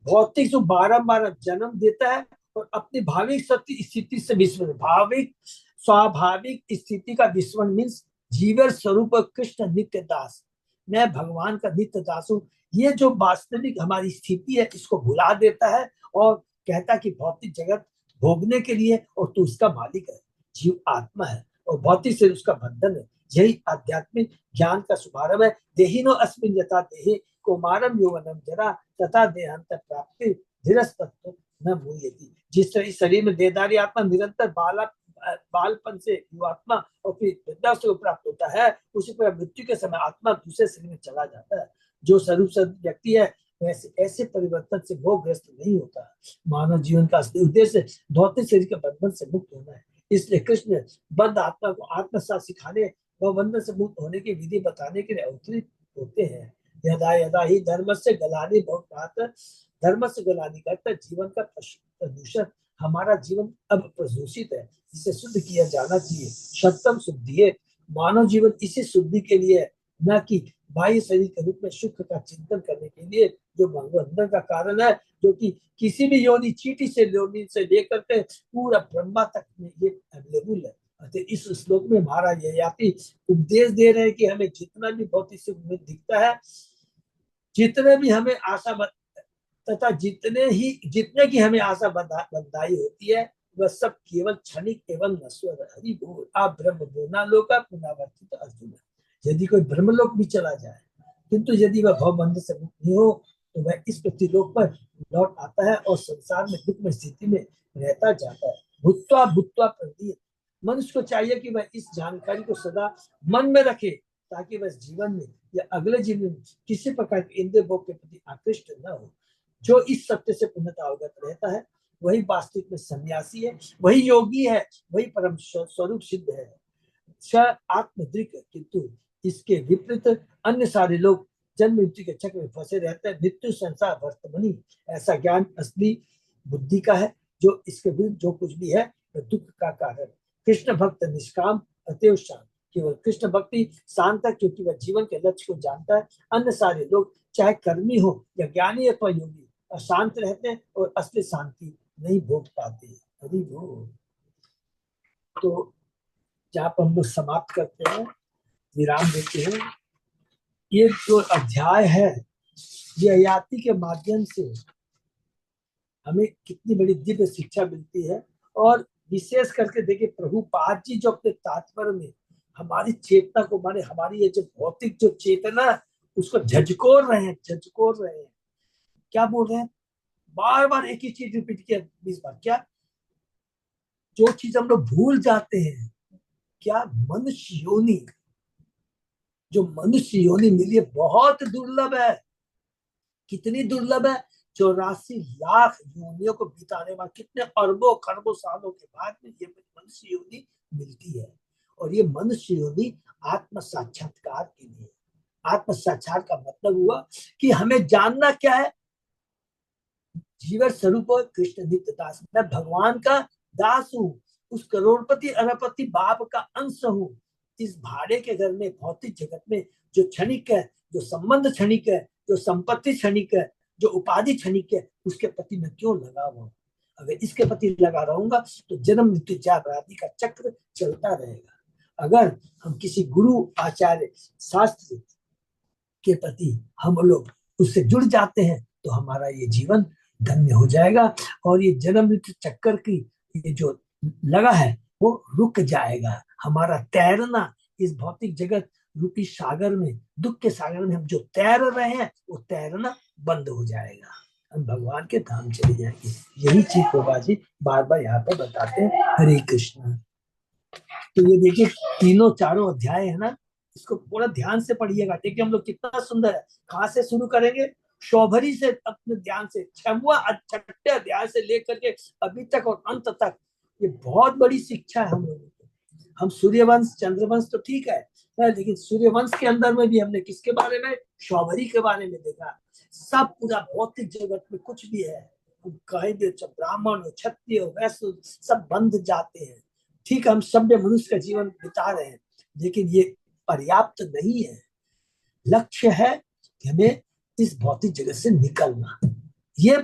S1: भौतिक सुख बारंबार जन्म देता है और अपनी भाविक सत्य स्थिति से विस्मरण, भाविक स्वाभाविक स्थिति का विस्मरण मीन्स जीवन स्वरूप कृष्ण नित्य दास, मैं भगवान का नित्य दास हूँ, ये जो वास्तविक हमारी स्थिति है इसको भुला देता है और कहता कि भौतिक जगत भोगने के लिए और तू इसका मालिक है। जीव आत्मा है और भौतिक से उसका बंधन है। यही आध्यात्मिक ज्ञान का शुभारंभ है। देहिनो अस्मिन् यथा देहे कौमारम यौवनम जरा तथा देहांत प्राप्ति धीरस्तत्व न मुह्यति। जिस तरह इस शरीर में देहधारी आत्मा निरंतर बालपन से युवात्मा और फिर वृद्धावस्था को प्राप्त होता है, उसी पर मृत्यु के समय आत्मा दूसरे शरीर में चला जाता है। जो स्वरूप व्यक्ति है वैसे ऐसे परिवर्तन से मोहग्रस्त नहीं होता। मानव जीवन का असली उद्देश्य भौतिक शरीर के बंधन से मुक्त होना है। इसलिए कृष्ण बंद आत्मा को आत्मसात सिखाने व बंधन से मुक्त होने की विधि बताने के लिए अवतरित होते हैं। यदा यदा ही धर्म से गलानी बहुत बात, धर्म से गलानी करता जीवन का प्रदूषण, हमारा जीवन अब प्रदूषित है, इसे शुद्ध किया जाना चाहिए। सप्तम शुद्धि है, मानव जीवन इसी शुद्धि के लिए है, न कि बाह्य शरीर के रूप में सुख का चिंतन करने के लिए जो बंधन का कारण है, जो कि किसी भी योनि चीटी से लेकर के पूरा ब्रह्मा तक में ये अवेलेबल है। तो इस श्लोक में महाराज ययाति उपदेश दे रहे हैं कि हमें जितना भी भौतिक सुख में दिखता है, जितने भी हमें आशा तथा जितने की हमें आशा बंधाई होती है, वह सब केवल क्षणिक एवं नश्वर। हरि बोल। आप ब्रह्म लोका पुनरावर्तित अर्जुन। यदि कोई ब्रह्मलोक भी चला जाए, किंतु यदि वह भवबंध से मुक्त नहीं हो तो वह इस पृथ्वीलोक पर लौट आता है और संसार में दुख में स्थिति में रहता जाता है। भूत्वा भूत्वा प्रदीय। मनुष्य को चाहिए कि वह इस जानकारी को सदा मन में रखे, ताकि वह जीवन में या अगले जीवन में किसी प्रकार के इंद्रिय भोग के प्रति आकृष्ट न हो। जो इस सत्य से पूर्णतः अवगत रहता है वही वास्तविक में सन्यासी है, वही योगी है, वही परम स्वरूप सिद्ध है। आत्मदृक। किंतु इसके विपरीत अन्य सारे लोग जन्म मृत्यु के चक्र में फंसे रहते हैं। मृत्यु संसार वर्तमानी, ऐसा ज्ञान असली बुद्धि का है। जो इसके विरुद्ध जो कुछ भी है वह दुख का कारण। कृष्ण भक्त निष्काम अतएव शांत। केवल कृष्ण भक्ति शांत है, क्योंकि वह जीवन के लक्ष्य को जानता है। अन्य सारे लोग चाहे कर्मी हो या ज्ञानी अथवा योगी अशांत रहते हैं और असली शांति नहीं भोग पाते। हरि बोल। तो जहाँ पर हम लोग समाप्त करते हैं, विराम देते हैं। ये जो अध्याय है, ये ययाति के माध्यम से हमें कितनी बड़ी दिव्य शिक्षा मिलती है। और विशेष करके देखिए प्रभुपाद जी जो अपने तात्पर्य में हमारी चेतना को, माने हमारी ये जो भौतिक जो चेतना उसको झकझोर रहे हैं। क्या बोल रहे हैं? बार बार एक ही चीज रिपीट किया 20 बार। क्या? जो चीज हम लोग भूल जाते हैं, क्या? मनुष्य योनि, जो मनुष्य योनि मिली है बहुत दुर्लभ है। कितनी दुर्लभ है? 84 लाख योनियों को बिताने बाद, कितने अरबों खरबों सालों के बाद में ये मनुष्य योनि मिलती है। और ये मनुष्य योनि आत्म साक्षात्कार के लिए। आत्म साक्षात्कार का मतलब हुआ कि हमें जानना क्या है, जीवन स्वरूप कृष्ण नित्य दास, मैं भगवान का दास हूँ, उस करोड़पति अरबपति बाप का अंश हूँ। इस भाड़े के घर में, भौतिक जगत में जो क्षणिक है, जो संबंध क्षणिक है, जो संपत्ति क्षणिक है, जो उपाधि क्षणिक है, उसके प्रति मैं क्यों लगा हुआ? अगर इसके प्रति लगा रहूंगा तो जन्म मृत्यु जाति का चक्र चलता रहेगा। अगर हम किसी गुरु आचार्य शास्त्र के प्रति हम लोग उससे जुड़ जाते हैं तो हमारा ये जीवन धन्य हो जाएगा और ये जन्म मृत्यु चक्कर की ये जो लगा है वो रुक जाएगा। हमारा तैरना इस भौतिक जगत रूपी सागर में, दुख के सागर में हम जो तैर रहे हैं वो तैरना बंद हो जाएगा, हम भगवान के धाम चले जाएंगे। यही चीज प्रभा जी बार बार यहाँ पे बताते हैं। हरे कृष्ण। तो ये देखिए तीनों चारों अध्याय है ना, इसको पूरा ध्यान से पढ़िएगा। देखिए हम लोग कितना सुंदर है। कहाँ से शुरू करेंगे? शौभरी से अपने ध्यान से 6वें अध्याय से लेकर के अभी तक और अंत तक, ये बहुत बड़ी शिक्षा है हम लोगों को। हम सूर्यवंश चंद्रवंश तो ठीक है, लेकिन सूर्यवंश के अंदर में भी हमने किसके बारे में, शौभरी के बारे में देखा। सब पूरा भौतिक जगत में कुछ भी है, कहीं भी ब्राह्मण हो, क्षत्रिय हो, वैश्य हो, सब बंध जाते हैं। ठीक, हम सभ्य मनुष्य का जीवन बिता रहे हैं, लेकिन ये पर्याप्त नहीं है। लक्ष्य है कि हमें इस भौतिक जगत से निकलना, ये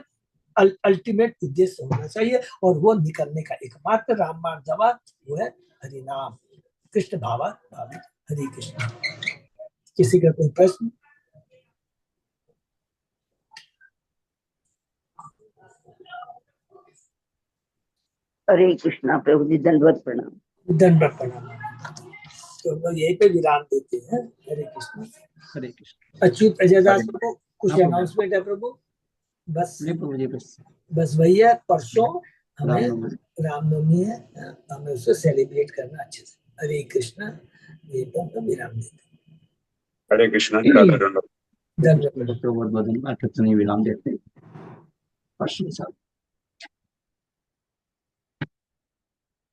S1: अल्टीमेट उद्देश्य होना चाहिए। और वो निकलने का एकमात्र रामबाण दवा वो है हरिनाम, कृष्ण भावा भावित, हरे कृष्ण। किसी का कोई प्रश्न?
S2: हरे कृष्णा प्रभु जी, दंडवत प्रणाम।
S1: दंडवत प्रणाम। तो हम लोग यहीं पे विराम देते हैं। हरे कृष्ण।
S3: हरे कृष्ण।
S1: अच्युत अजयदास प्रभु, कुछ अनाउंसमेंट है प्रभु? बस
S3: प्रभु जी,
S1: बस वही है, परसों हमें रामनवमी है, हमें उसे सेलिब्रेट करना अच्छे से। हरे कृष्ण। ये तो विराम देते हैं।
S4: हरे कृष्ण।
S1: धन्यवाद।
S3: बहुत बहुत विराम देते हैं।